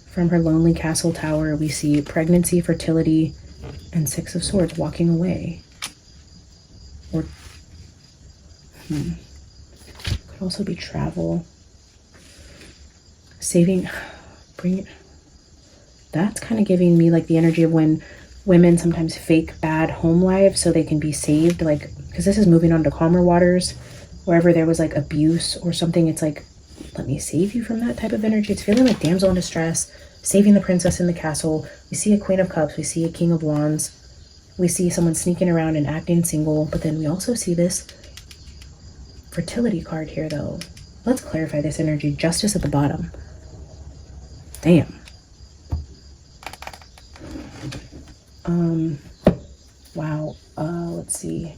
from her lonely castle tower. We see pregnancy, fertility, and Six of Swords walking away. Or could also be travel. Saving, bring it. That's kind of giving me like the energy of when women sometimes fake bad home lives so they can be saved, like, because this is moving on to calmer waters. Wherever there was like abuse or something, it's like, let me save you from that type of energy. It's feeling like damsel in distress, saving the princess in the castle. We see a Queen of Cups, we see a King of Wands, we see someone sneaking around and acting single, but then we also see this fertility card here though. Let's clarify this energy. Justice at the bottom. Damn. Wow. Let's see.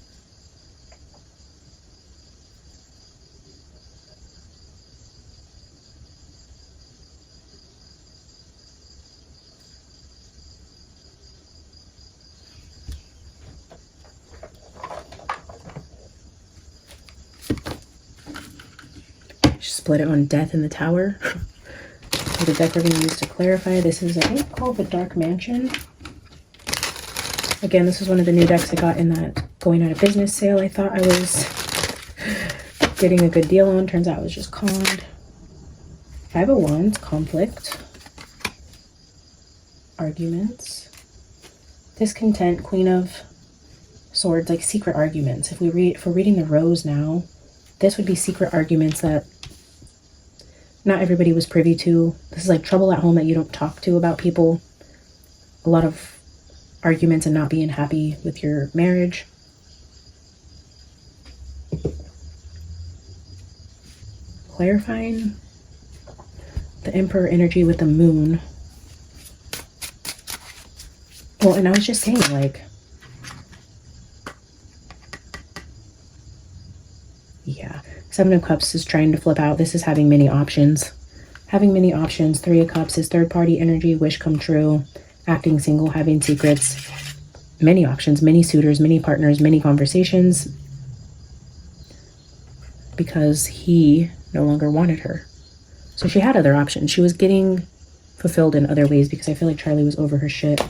Split it on Death in the Tower. So the deck we're going to use to clarify, this is, I think, called the Dark Mansion. Again, this is one of the new decks I got in that going out of business sale I thought I was getting a good deal on. Turns out I was just conned. Five of Wands, conflict. arguments. Discontent, Queen of Swords, like secret arguments. If we're reading the Rose now, this would be secret arguments that not everybody was privy to. This is like trouble at home that you don't talk to about people. A lot of arguments and not being happy with your marriage. Clarifying the Emperor energy with the Moon. Well, and I was just saying, like, yeah, Seven of Cups is trying to flip out. This is having many options. Having many options. Three of Cups is third party energy, wish come true, acting single, having secrets, many options, many suitors, many partners, many conversations, because he no longer wanted her. So she had other options. She was getting fulfilled in other ways, because I feel like Charlie was over her shit.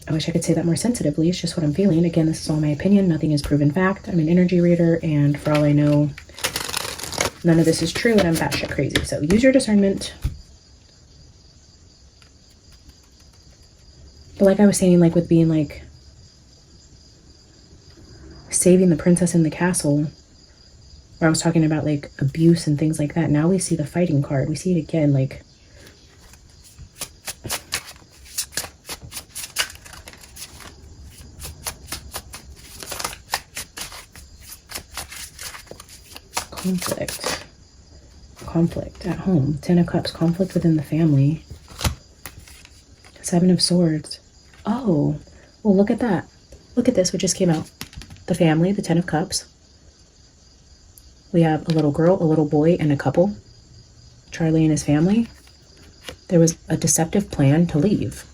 I wish I could say that more sensitively. It's just what I'm feeling. Again, this is all my opinion. Nothing is proven fact. I'm an energy reader, and for all I know, none of this is true, and I'm batshit crazy. So use your discernment. But like I was saying, like with being like saving the princess in the castle, where I was talking about like abuse and things like that. Now we see the fighting card. We see it again, like conflict at home. Ten of Cups, conflict within the family. Seven of Swords. Oh, well, look at that. Look at this, what just came out. The family, the Ten of Cups. We have a little girl, a little boy, and a couple. Charlie and his family. There was a deceptive plan to leave.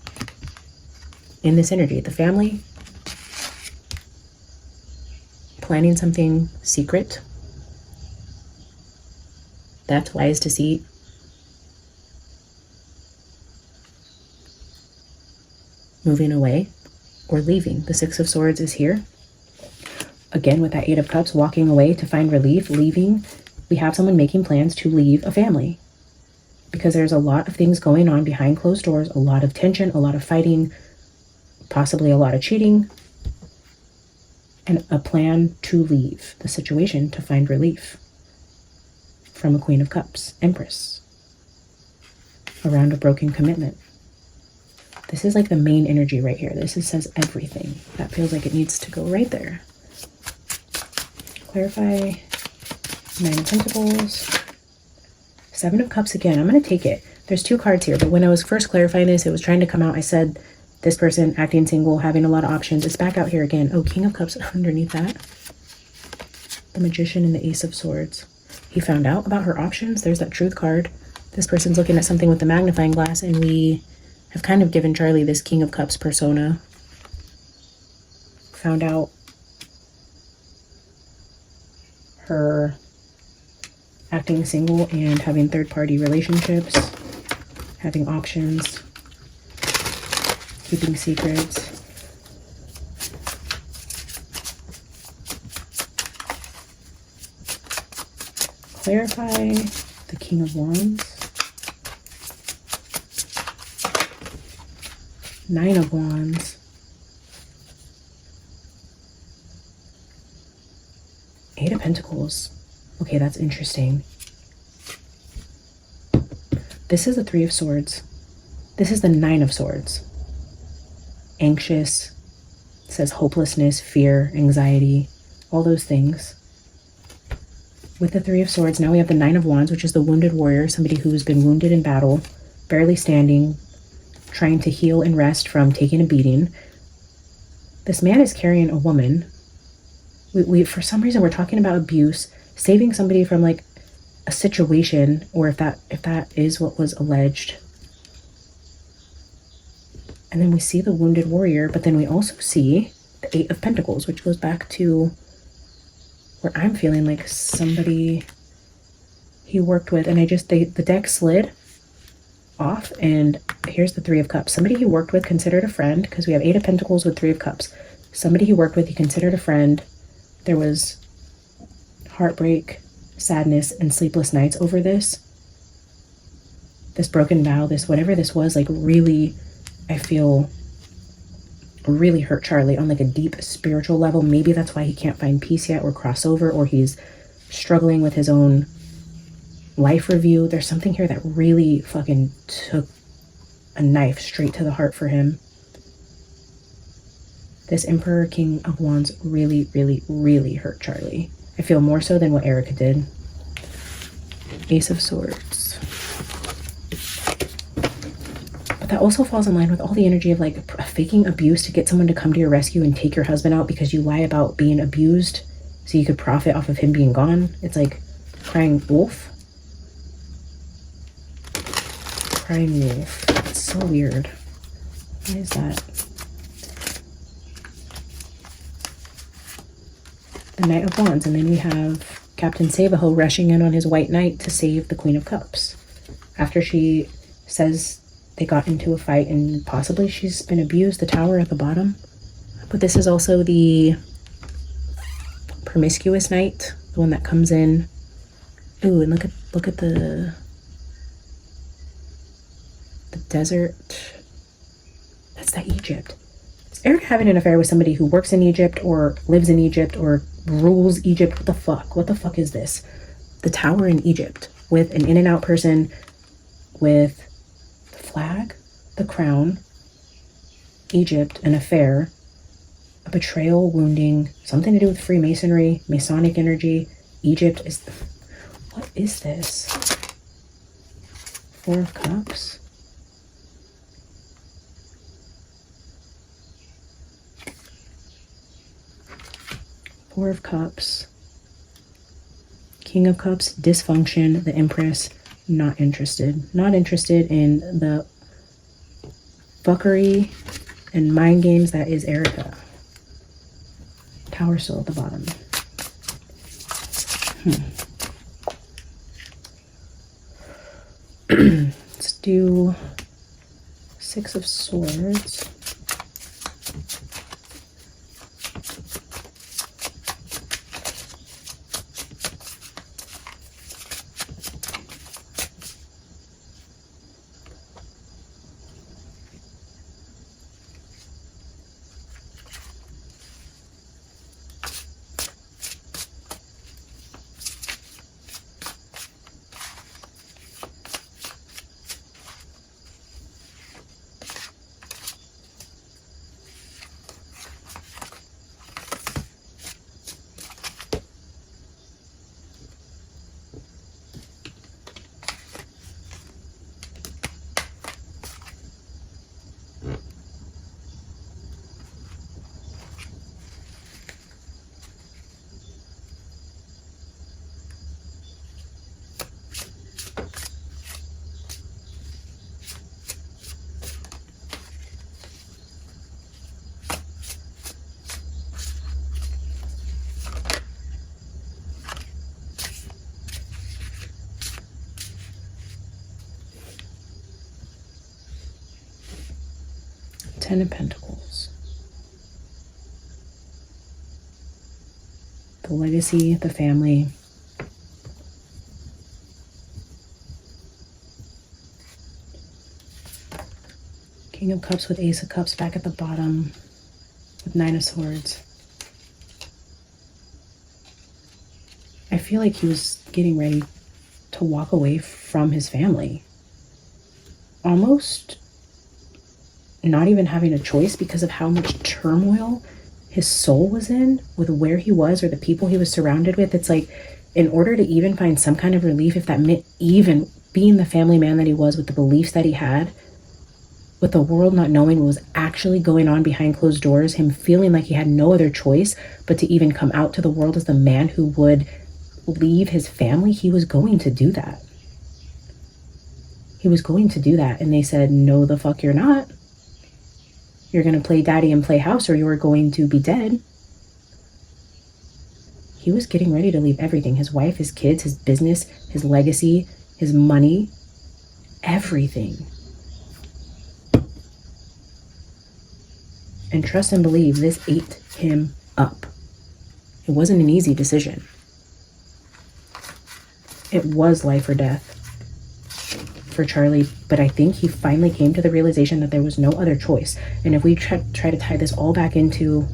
In this energy, the family planning something secret. Theft, lies, deceit. Moving away or leaving. The Six of Swords is here. Again, with that Eight of Cups, walking away to find relief, leaving. We have someone making plans to leave a family, because there's a lot of things going on behind closed doors, a lot of tension, a lot of fighting, possibly a lot of cheating, and a plan to leave the situation to find relief from a Queen of Cups, Empress, around a broken commitment. This is like the main energy right here. This says everything. That feels like it needs to go right there. Clarify. Nine of Pentacles. Seven of Cups again. I'm going to take it. There's two cards here, but when I was first clarifying this, it was trying to come out. I said this person acting single, having a lot of options. It's back out here again. Oh, King of Cups underneath that. The Magician and the Ace of Swords. He found out about her options. There's that Truth card. This person's looking at something with the magnifying glass, and we have kind of given Charlie this King of Cups persona. Found out her acting single and having third-party relationships, having options, keeping secrets. Clarify the King of Wands. Nine of Wands. Eight of Pentacles. Okay, that's interesting. This is the Three of Swords. This is the Nine of Swords. Anxious. It says hopelessness, fear, anxiety, all those things. With the Three of Swords, now we have the Nine of Wands, which is the wounded warrior, somebody who's been wounded in battle, barely standing, trying to heal and rest from taking a beating. This man is carrying a woman. We for some reason, we're talking about abuse, saving somebody from like a situation, or if that is what was alleged. And then we see the wounded warrior, but then we also see the Eight of Pentacles, which goes back to where I'm feeling like somebody he worked with, and the deck slid off, and here's the Three of Cups. Somebody he worked with, considered a friend, because we have Eight of Pentacles with Three of Cups. Somebody he worked with, he considered a friend. There was heartbreak, sadness, and sleepless nights over this. this broken vow, this whatever this was, like really, I feel really hurt Charlie on like a deep spiritual level. Maybe that's why he can't find peace yet or crossover, or he's struggling with his own life review. There's something here that really fucking took a knife straight to the heart for him. This Emperor King of Wands really, really, really hurt Charlie. I feel more so than what Erica did. Ace of Swords. But that also falls in line with all the energy of like faking abuse to get someone to come to your rescue and take your husband out because you lie about being abused so you could profit off of him being gone. It's like crying wolf. Crying wolf. It's so weird. Why is that? The Knight of Wands, and then we have Captain Savaho rushing in on his white knight to save the Queen of Cups. After she says they got into a fight and possibly she's been abused, the Tower at the bottom. But this is also the promiscuous knight, the one that comes in. Ooh, and look at the desert. That's that Egypt. Is Eric having an affair with somebody who works in Egypt or lives in Egypt or rules Egypt? What the fuck? What the fuck is this? The Tower in Egypt with an in and out person with the flag, the crown, Egypt, an affair, a betrayal, wounding, something to do with Freemasonry, Masonic energy. Egypt is... What is this? Four of Cups. Four of Cups. King of Cups, dysfunction, the Empress, not interested. Not interested in the fuckery and mind games that is Erica. Tower still at the bottom. Let's do Six of Swords. Ten of Pentacles. The legacy, the family. King of Cups with Ace of Cups back at the bottom with Nine of Swords. I feel like he was getting ready to walk away from his family. Almost not even having a choice because of how much turmoil his soul was in with where he was or the people he was surrounded with. It's like, in order to even find some kind of relief, if that meant even being the family man that he was with the beliefs that he had, with the world not knowing what was actually going on behind closed doors, him feeling like he had no other choice but to even come out to the world as the man who would leave his family, he was going to do that. He was going to do that. And they said, no, the fuck you're not. You're going to play daddy and play house or you're going to be dead. He was getting ready to leave everything. His wife, his kids, his business, his legacy, his money, everything. And trust and believe, this ate him up. It wasn't an easy decision. It was life or death. for Charlie, but I think he finally came to the realization that there was no other choice. And if we try to tie this all back into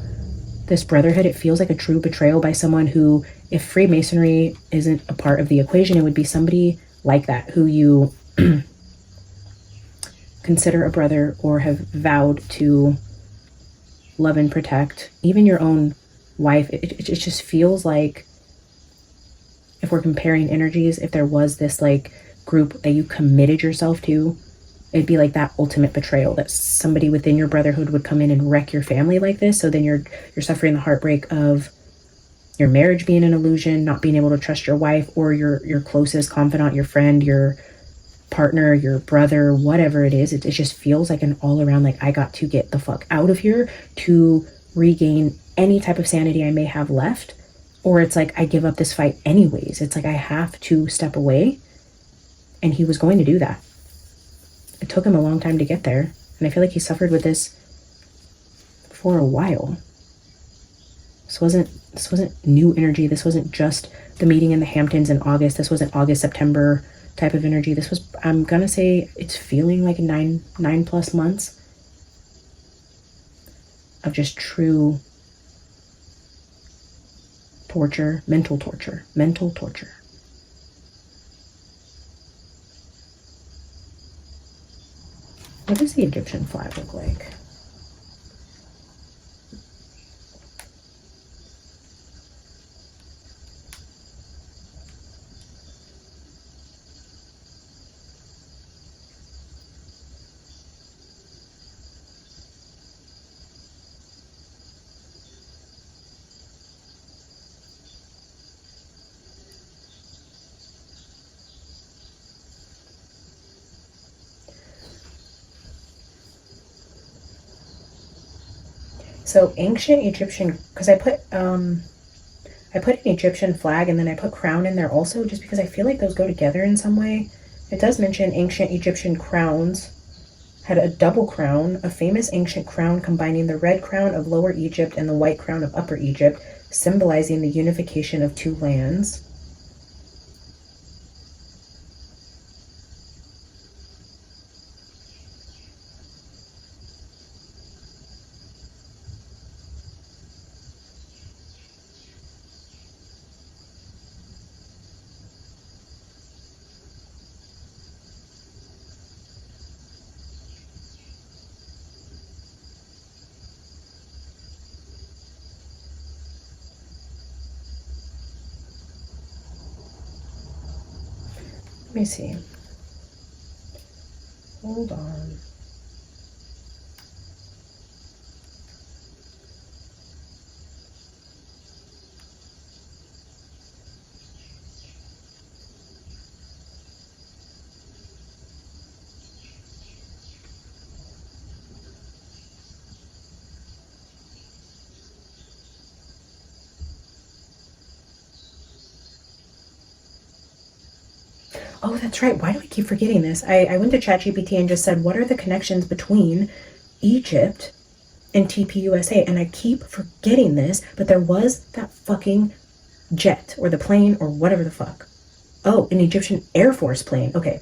this brotherhood, it feels like a true betrayal by someone who, if Freemasonry isn't a part of the equation, it would be somebody like that who you consider a brother or have vowed to love and protect, even your own wife. It just feels like, if we're comparing energies, if there was this like group that you committed yourself to, it'd be like that ultimate betrayal, that somebody within your brotherhood would come in and wreck your family like this. So then you're suffering the heartbreak of your marriage being an illusion, not being able to trust your wife or your closest confidant, your friend, your partner, your brother, whatever it is. It just feels like an all around, like, I got to get the fuck out of here to regain any type of sanity I may have left. Or it's like, I give up this fight anyways. It's like, I have to step away. And he was going to do that. It took him a long time to get there. And I feel like he suffered with this for a while. This wasn't new energy. This wasn't just the meeting in the Hamptons in August. This wasn't August, September type of energy. This was, I'm gonna say, it's feeling like 9+ months of just true torture, mental torture. What does the Egyptian flag look like? So ancient Egyptian, because I put an Egyptian flag and then I put crown in there also, just because I feel like those go together in some way. It does mention ancient Egyptian crowns had a double crown, a famous ancient crown combining the red crown of Lower Egypt and the white crown of Upper Egypt, symbolizing the unification of two lands. Let me see. Hold on. Oh, that's right. Why do I keep forgetting this? I went to ChatGPT and just said, what are the connections between Egypt and TPUSA? And I keep forgetting this, but there was that fucking jet or the plane or whatever the fuck. Oh, an Egyptian Air Force plane. Okay.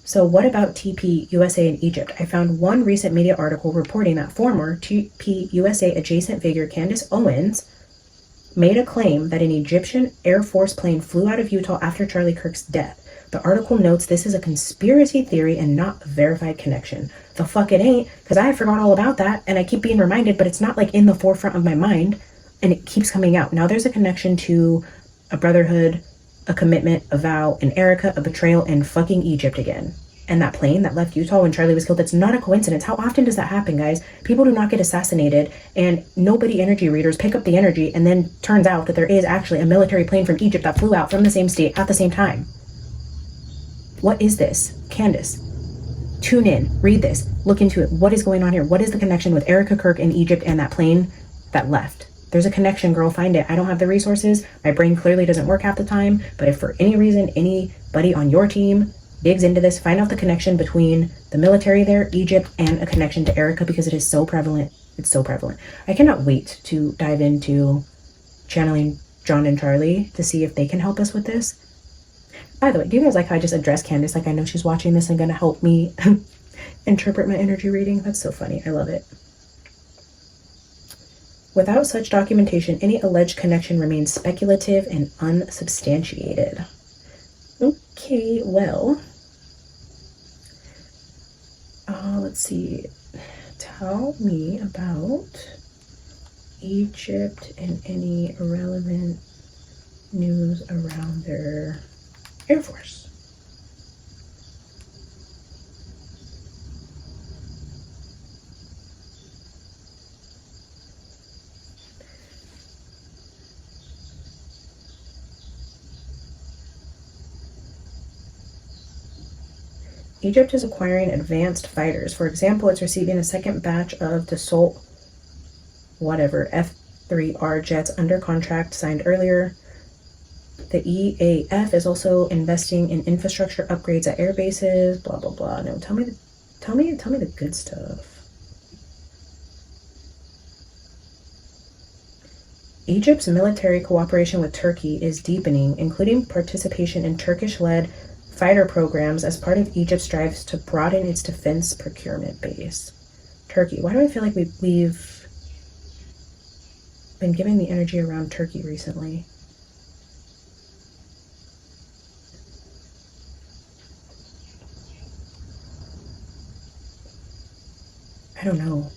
So what about TPUSA in Egypt? I found one recent media article reporting that former TPUSA adjacent figure Candace Owens made a claim that an Egyptian Air Force plane flew out of Utah after Charlie Kirk's death. The article notes this is a conspiracy theory and not a verified connection. The fuck it ain't, because I forgot all about that, and I keep being reminded, but it's not like in the forefront of my mind, and it keeps coming out. Now there's a connection to a brotherhood, a commitment, a vow, an Erica, a betrayal, and fucking Egypt again. And that plane that left Utah when Charlie was killed, that's not a coincidence. How often does that happen, guys? People do not get assassinated, and nobody energy readers pick up the energy, and then turns out that there is actually a military plane from Egypt that flew out from the same state at the same time. What is this? Candace, tune in, read this, look into it. What is going on here? What is the connection with Erica Kirk in Egypt and that plane that left? There's a connection, girl, find it. I don't have the resources. My brain clearly doesn't work half the time, but if for any reason anybody on your team digs into this, find out the connection between the military there, Egypt, and a connection to Erica, because it is so prevalent. It's so prevalent. I cannot wait to dive into channeling John and Charlie to see if they can help us with this. By the way, do you guys like how I just addressed Candace like I know she's watching this and gonna help me interpret my energy reading? That's so funny. I love it. Without such documentation, any alleged connection remains speculative and unsubstantiated. Okay, well, let's see. Tell me about Egypt and any relevant news around their Air Force. Egypt is acquiring advanced fighters. For example, it's receiving a second batch of Dassault whatever F-3R jets under contract signed earlier. The EAF is also investing in infrastructure upgrades at air bases, blah blah blah. No, tell me the good stuff. Egypt's military cooperation with Turkey is deepening, including participation in Turkish-led fighter programs as part of Egypt's drives to broaden its defense procurement base. Turkey. Why do I feel like we've been giving the energy around Turkey recently? I don't know.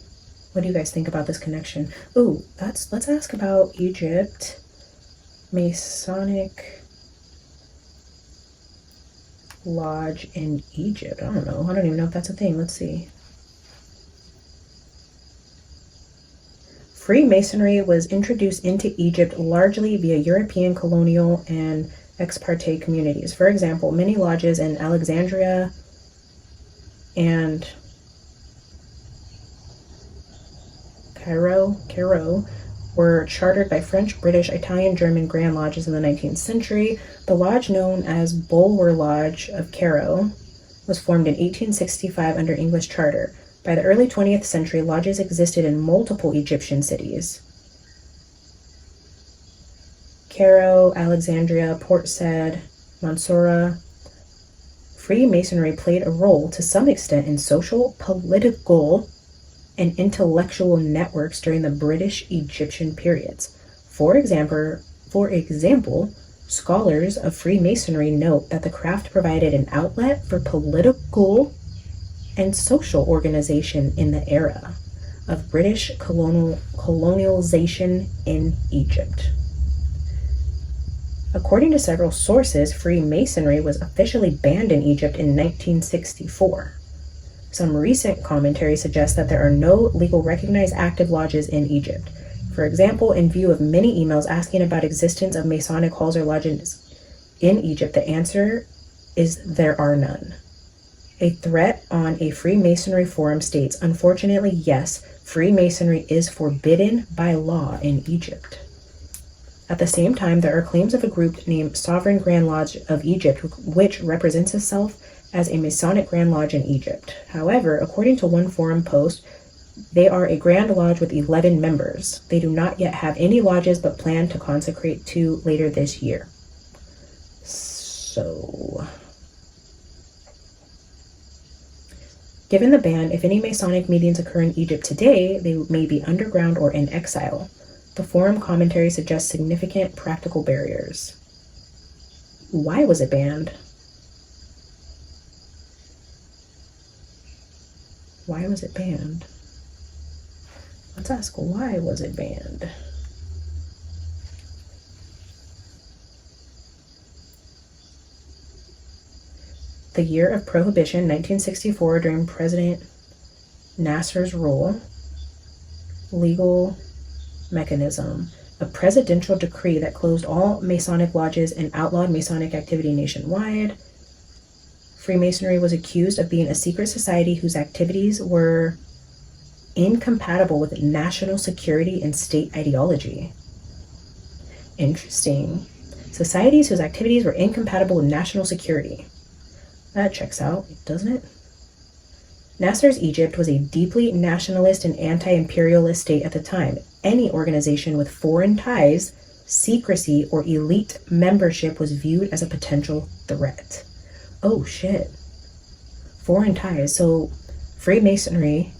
What do you guys think about this connection? Ooh, let's ask about Egypt. Masonic Lodge in Egypt. I don't know. I don't even know if that's a thing. Let's see. Freemasonry was introduced into Egypt largely via European colonial and ex parte communities. For example, many lodges in Alexandria and Cairo were chartered by French, British, Italian, German Grand Lodges in the 19th century. The lodge known as Bulwer Lodge of Cairo was formed in 1865 under English charter. By the early 20th century, lodges existed in multiple Egyptian cities. Cairo, Alexandria, Port Said, Mansoura. Freemasonry played a role to some extent in social, political, and intellectual networks during the British-Egyptian periods. For example, scholars of Freemasonry note that the craft provided an outlet for political and social organization in the era of British colonialization in Egypt. According to several sources, Freemasonry was officially banned in Egypt in 1964. Some recent commentary suggests that there are no legal recognized active lodges in Egypt. For example, in view of many emails asking about existence of Masonic halls or lodges in Egypt, the answer is there are none. A thread on a Freemasonry forum states, unfortunately, yes, Freemasonry is forbidden by law in Egypt. At the same time, there are claims of a group named Sovereign Grand Lodge of Egypt, which represents itself as a Masonic Grand Lodge in Egypt. However, according to one forum post, they are a Grand Lodge with 11 members. They do not yet have any lodges but plan to consecrate 2 later this year. So, given the ban, if any Masonic meetings occur in Egypt today, they may be underground or in exile. The forum commentary suggests significant practical barriers. Why was it banned? Why was it banned? Let's ask, why was it banned? The year of prohibition, 1964, during President Nasser's rule. Legal mechanism. A presidential decree that closed all Masonic lodges and outlawed Masonic activity nationwide. Freemasonry was accused of being a secret society whose activities were incompatible with national security and state ideology. Interesting. Societies whose activities were incompatible with national security. That checks out, doesn't it? Nasser's Egypt was a deeply nationalist and anti-imperialist state at the time. Any organization with foreign ties secrecy, or elite membership was viewed as a potential threat. Oh shit. Foreign ties. So Freemasonry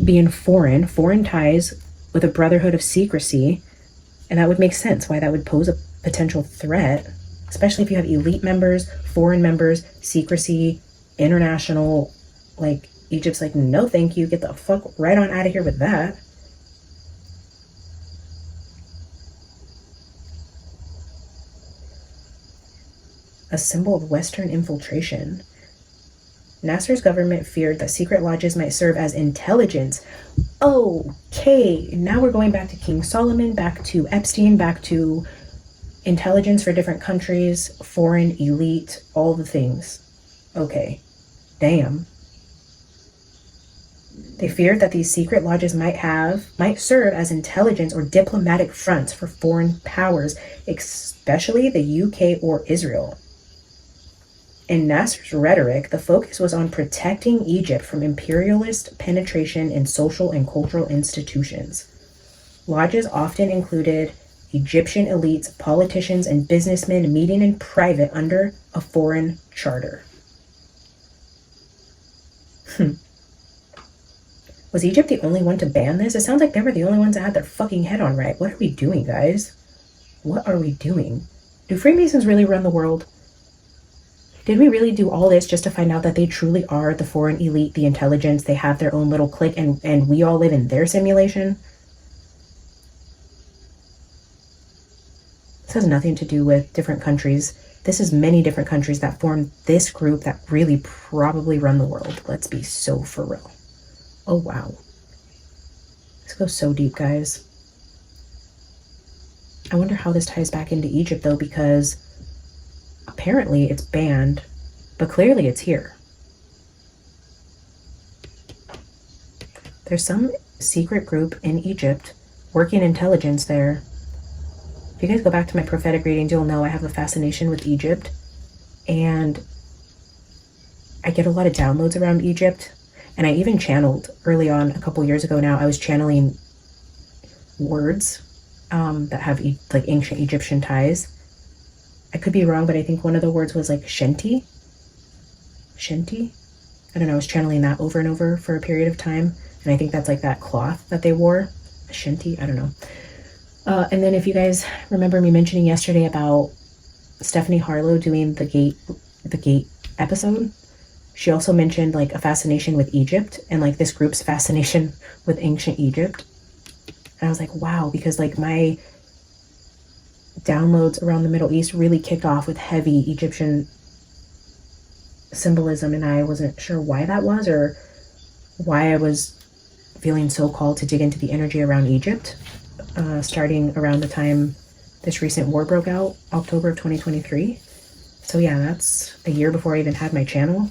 being foreign ties with a brotherhood of secrecy, and that would make sense why that would pose a potential threat, especially if you have elite members, foreign members, secrecy, international. Like, Egypt's like, no thank you, get the fuck right on out of here with that. A symbol of Western infiltration. Nasser's government feared that secret lodges might serve as intelligence. Okay, now we're going back to King Solomon, back to Epstein, back to intelligence for different countries, foreign, elite, all the things. Okay, damn. They feared that these secret lodges might serve as intelligence or diplomatic fronts for foreign powers, especially the UK or Israel. In Nasser's rhetoric, the focus was on protecting Egypt from imperialist penetration in social and cultural institutions. Lodges often included Egyptian elites, politicians, and businessmen meeting in private under a foreign charter. Was Egypt the only one to ban this? It sounds like they were the only ones that had their fucking head on right. What are we doing, guys? What are we doing? Do Freemasons really run the world? Did we really do all this just to find out that they truly are the foreign elite, the intelligence, they have their own little clique, and we all live in their simulation? This has nothing to do with different countries. This is many different countries that form this group that really probably run the world. Let's be so for real. Oh, wow. This goes so deep, guys. I wonder how this ties back into Egypt, though, because apparently it's banned, but clearly it's here. There's some secret group in Egypt working intelligence there. If you guys go back to my prophetic readings, you'll know I have a fascination with Egypt, and I get a lot of downloads around Egypt. And I even channeled early on, a couple years ago now, I was channeling words that have like ancient Egyptian ties. I could be wrong, but I think one of the words was like Shenti. I don't know, I was channeling that over and over for a period of time. And I think that's like that cloth that they wore. Shenti, I don't know. And then if you guys remember me mentioning yesterday about Stephanie Harlow doing the gate episode, she also mentioned like a fascination with Egypt and like this group's fascination with ancient Egypt. And I was like, wow, because like my downloads around the Middle East really kicked off with heavy Egyptian symbolism, and I wasn't sure why that was or why I was feeling so called to dig into the energy around Egypt, starting around the time this recent war broke out, October of 2023. So yeah, that's a year before I even had my channel.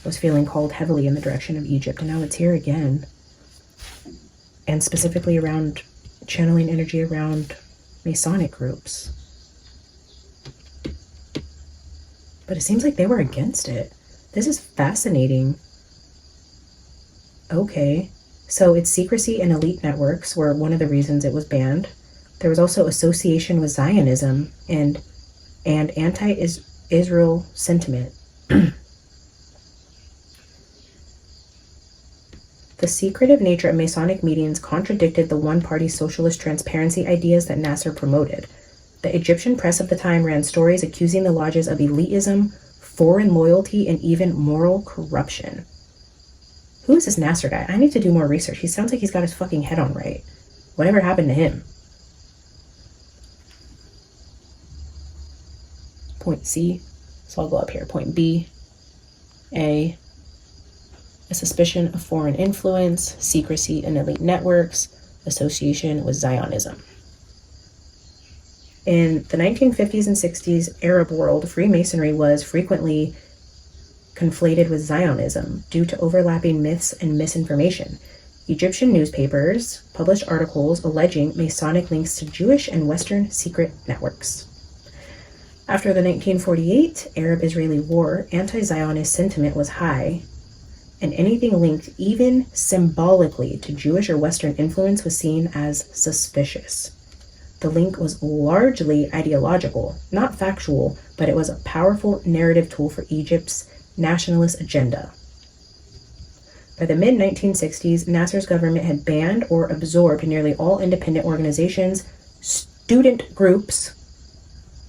I was feeling called heavily in the direction of Egypt, and now it's here again. And specifically around channeling energy around Masonic groups. But it seems like they were against it. This is fascinating. Okay, so its secrecy and elite networks were one of the reasons it was banned. There was also association with Zionism and anti-Israel sentiment. The secretive nature of Masonic meetings contradicted the one-party socialist transparency ideas that Nasser promoted. The Egyptian press of the time ran stories accusing the lodges of elitism, foreign loyalty, and even moral corruption. Who is this Nasser guy? I need to do more research. He sounds like he's got his fucking head on right. Whatever happened to him? Point C. So I'll go up here. Point B. A suspicion of foreign influence, secrecy and elite networks, association with Zionism. In the 1950s and 60s Arab world, Freemasonry was frequently conflated with Zionism due to overlapping myths and misinformation. Egyptian newspapers published articles alleging Masonic links to Jewish and Western secret networks. After the 1948 Arab-Israeli War, anti-Zionist sentiment was high, and anything linked even symbolically to Jewish or Western influence was seen as suspicious. The link was largely ideological, not factual, but it was a powerful narrative tool for Egypt's nationalist agenda. By the mid-1960s, Nasser's government had banned or absorbed nearly all independent organizations, student groups,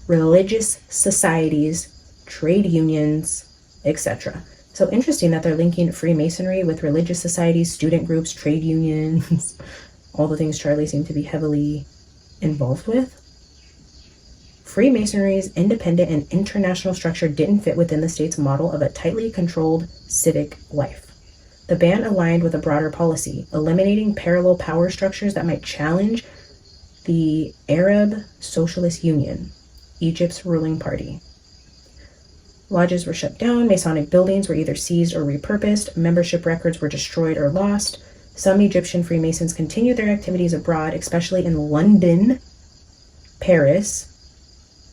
religious societies, trade unions, etc. So interesting that they're linking Freemasonry with religious societies, student groups, trade unions, all the things Charlie seemed to be heavily involved with. Freemasonry's independent and international structure didn't fit within the state's model of a tightly controlled civic life. The ban aligned with a broader policy, eliminating parallel power structures that might challenge the Arab Socialist Union, Egypt's ruling party. Lodges were shut down, Masonic buildings were either seized or repurposed, membership records were destroyed or lost. Some Egyptian Freemasons continued their activities abroad, especially in London, Paris,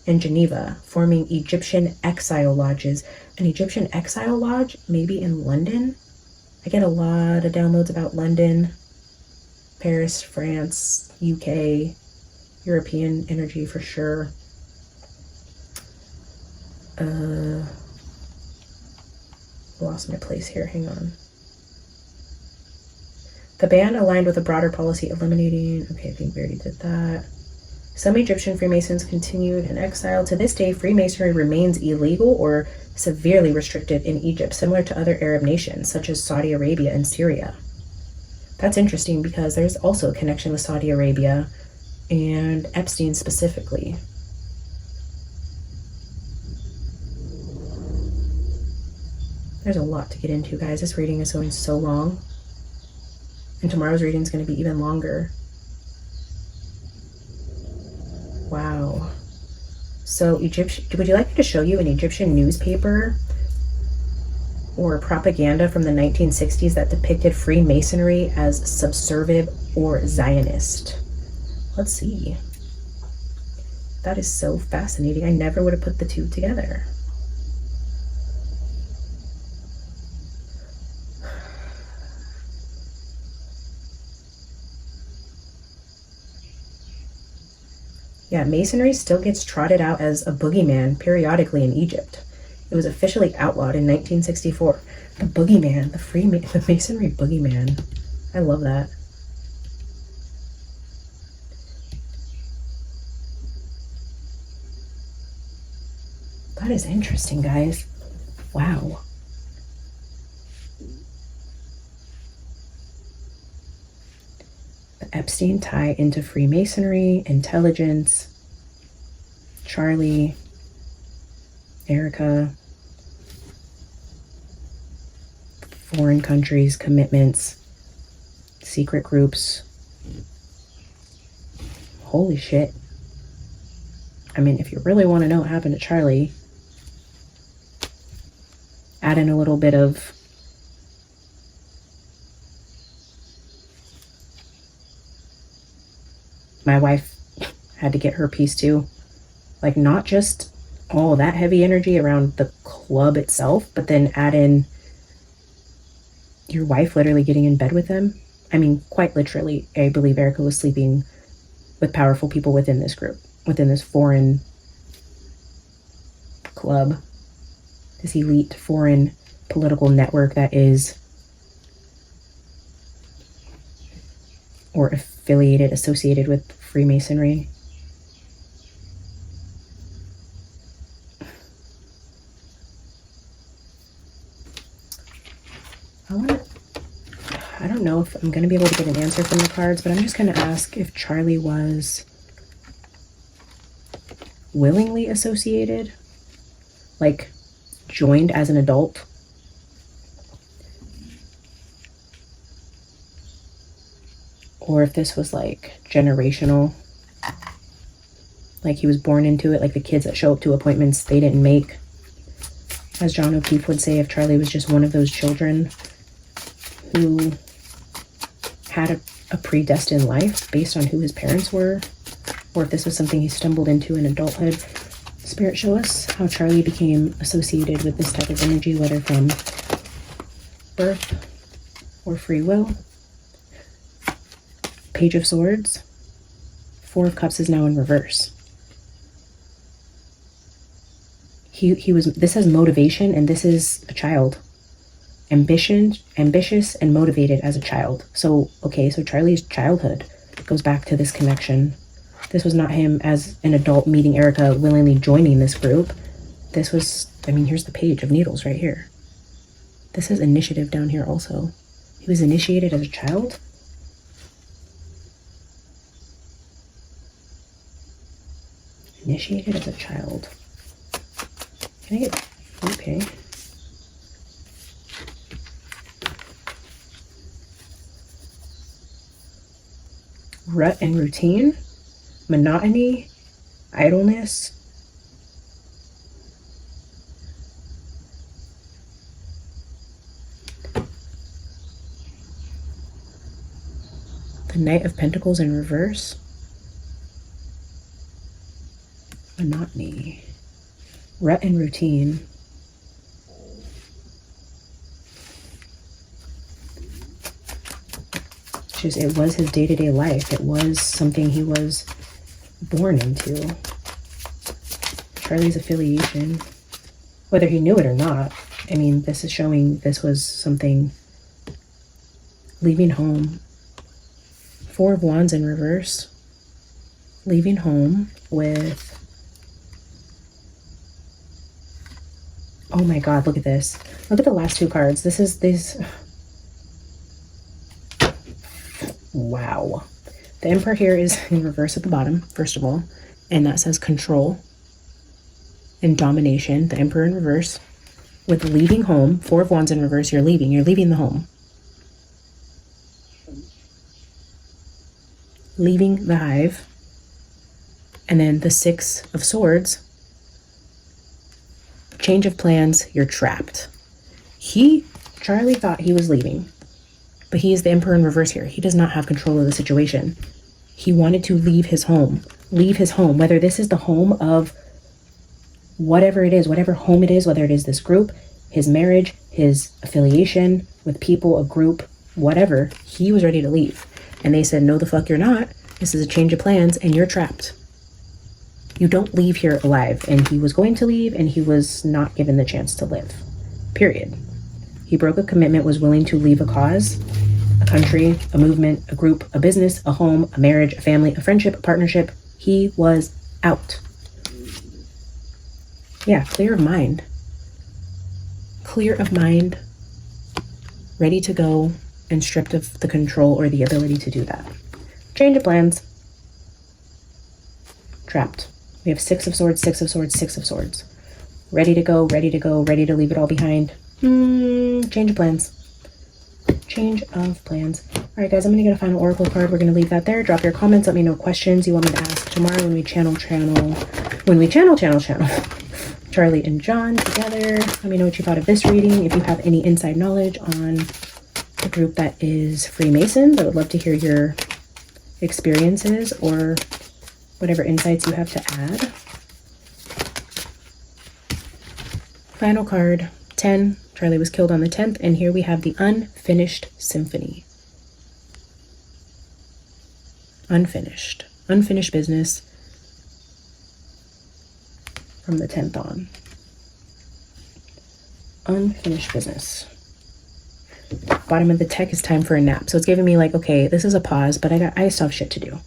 and Geneva, forming Egyptian exile lodges. An Egyptian exile lodge, maybe in London? I get a lot of downloads about London, Paris, France, UK, European energy for sure. Lost my place here, hang on. The ban aligned with a broader policy eliminating, okay, I think we already did that. Some Egyptian Freemasons continued in exile. To this day, Freemasonry remains illegal or severely restricted in Egypt, similar to other Arab nations, such as Saudi Arabia and Syria. That's interesting because there's also a connection with Saudi Arabia and Epstein specifically. There's a lot to get into, guys. This reading is going so long. And tomorrow's reading is going to be even longer. Wow. So would you like me to show you an Egyptian newspaper or propaganda from the 1960s that depicted Freemasonry as subversive or Zionist? Let's see. That is so fascinating. I never would have put the two together. Yeah, Masonry still gets trotted out as a boogeyman periodically in Egypt. It was officially outlawed in 1964. The boogeyman, the Masonry boogeyman. I love that. That is interesting, guys. Wow. Epstein tie into Freemasonry, intelligence, Charlie, Erica, foreign countries, commitments, secret groups. Holy shit. I mean, if you really want to know what happened to Charlie, add in a little bit of my wife had to get her piece too. Like, not just all that heavy energy around the club itself, but then add in your wife literally getting in bed with them. I mean, quite literally. I believe Erica was sleeping with powerful people within this group, within this foreign club, this elite foreign political network that is, or affiliated, associated with Freemasonry. I don't know if I'm going to be able to get an answer from the cards, but I'm just going to ask if Charlie was willingly associated, like joined as an adult, or if this was like generational, like he was born into it, like the kids that show up to appointments they didn't make. As John O'Keefe would say, if Charlie was just one of those children who had a predestined life based on who his parents were, or if this was something he stumbled into in adulthood. Spirit, show us how Charlie became associated with this type of energy, whether from birth or free will. Page of Swords, Four of Cups is now in reverse. He was, this has motivation, and this is a child. Ambitious and motivated as a child. So, okay, so Charlie's childhood goes back to this connection. This was not him as an adult meeting Erica, willingly joining this group. This was, I mean, here's the Page of Needles right here. This is initiative down here also. He was initiated as a child. Initiated as a child. Can I get, okay. Rut and routine, monotony, idleness. The Knight of Pentacles in reverse. Monotony, rut and routine. Just, it was his day-to-day life. It was something he was born into. Charlie's affiliation, whether he knew it or not. I mean, this is showing this was something. Leaving home. Four of Wands in reverse. Leaving home with, oh my God, look at this. Look at the last two cards. This is this. Wow. The Emperor here is in reverse at the bottom, first of all. And that says control and domination. The Emperor in reverse. With leaving home, Four of Wands in reverse, you're leaving the home. Leaving the hive. And then the Six of Swords. Change of plans, you're trapped. Charlie thought he was leaving. But he is the Emperor in reverse here. He does not have control of the situation. He wanted to leave his home. Leave his home. Whether this is the home of whatever it is, whatever home it is, whether it is this group, his marriage, his affiliation with people, a group, whatever, he was ready to leave. And they said, no, the fuck you're not. This is a change of plans and you're trapped. You don't leave here alive. And he was going to leave and he was not given the chance to live. Period. He broke a commitment, was willing to leave a cause, a country, a movement, a group, a business, a home, a marriage, a family, a friendship, a partnership. He was out. Yeah, clear of mind. Clear of mind, ready to go, and stripped of the control or the ability to do that. Change of plans. Trapped. We have Six of Swords, Six of Swords, Six of Swords. Ready to go, ready to go, ready to leave it all behind. Change of plans. Change of plans. All right, guys, I'm going to get a final oracle card. We're going to leave that there. Drop your comments. Let me know questions you want me to ask tomorrow when we channel Charlie and John together. Let me know what you thought of this reading. If you have any inside knowledge on a group that is Freemasons, I would love to hear your experiences or whatever insights you have to add. Final card, 10. Charlie was killed on the 10th, and here we have the Unfinished Symphony. Unfinished business from the 10th on. Unfinished business. Bottom of the deck is time for a nap. So it's giving me like, okay, this is a pause, but I still have shit to do.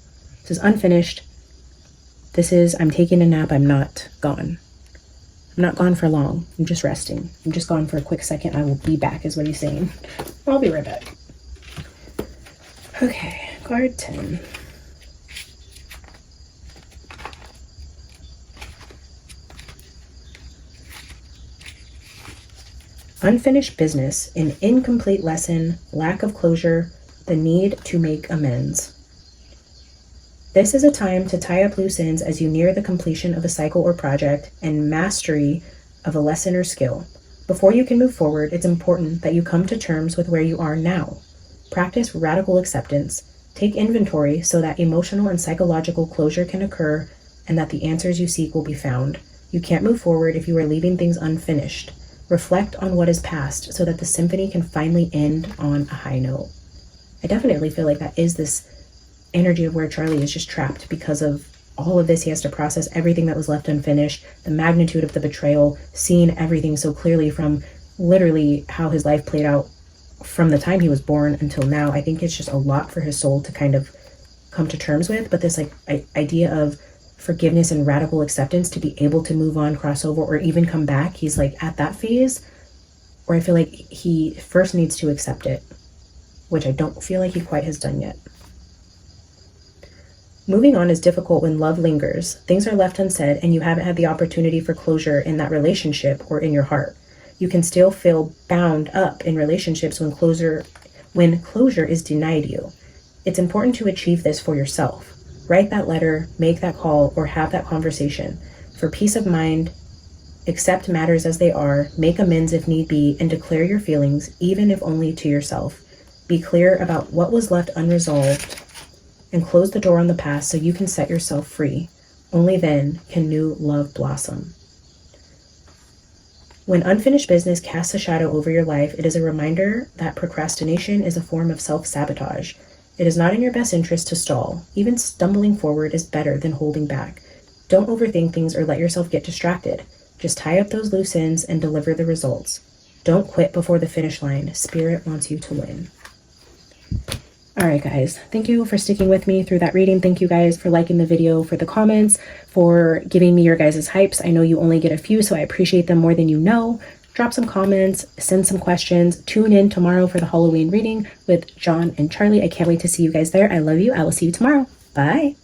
This is unfinished. This is, I'm taking a nap. I'm not gone. I'm not gone for long. I'm just resting. I'm just gone for a quick second. I will be back is what he's saying. I'll be right back. Okay, card 10. Unfinished business, an incomplete lesson, lack of closure, the need to make amends. This is a time to tie up loose ends as you near the completion of a cycle or project and mastery of a lesson or skill. Before you can move forward, it's important that you come to terms with where you are now. Practice radical acceptance. Take inventory so that emotional and psychological closure can occur and that the answers you seek will be found. You can't move forward if you are leaving things unfinished. Reflect on what is past so that the symphony can finally end on a high note. I definitely feel like that is this energy of where Charlie is just trapped because of all of this. He has to process everything that was left unfinished, the magnitude of the betrayal, seeing everything so clearly from literally how his life played out from the time he was born until now. I think it's just a lot for his soul to kind of come to terms with, but this like idea of forgiveness and radical acceptance to be able to move on, cross over, or even come back. He's like at that phase where I feel like he first needs to accept it, which I don't feel like he quite has done yet. Moving on is difficult when love lingers, things are left unsaid, and you haven't had the opportunity for closure in that relationship or in your heart. You can still feel bound up in relationships when closure is denied you. It's important to achieve this for yourself. Write that letter, make that call, or have that conversation. For peace of mind, accept matters as they are, make amends if need be, and declare your feelings, even if only to yourself. Be clear about what was left unresolved and close the door on the past so you can set yourself free. Only then can new love blossom. When unfinished business casts a shadow over your life, it is a reminder that procrastination is a form of self-sabotage. It is not in your best interest to stall. Even stumbling forward is better than holding back. Don't overthink things or let yourself get distracted. Just tie up those loose ends and deliver the results. Don't quit before the finish line. Spirit wants you to win. All right, guys, thank you for sticking with me through that reading. Thank you guys for liking the video, for the comments, for giving me your guys' hypes. I know you only get a few, so I appreciate them more than you know. Drop some comments, send some questions. Tune in tomorrow for the Halloween reading with John and Charlie. I can't wait to see you guys there. I love you. I will see you tomorrow. Bye.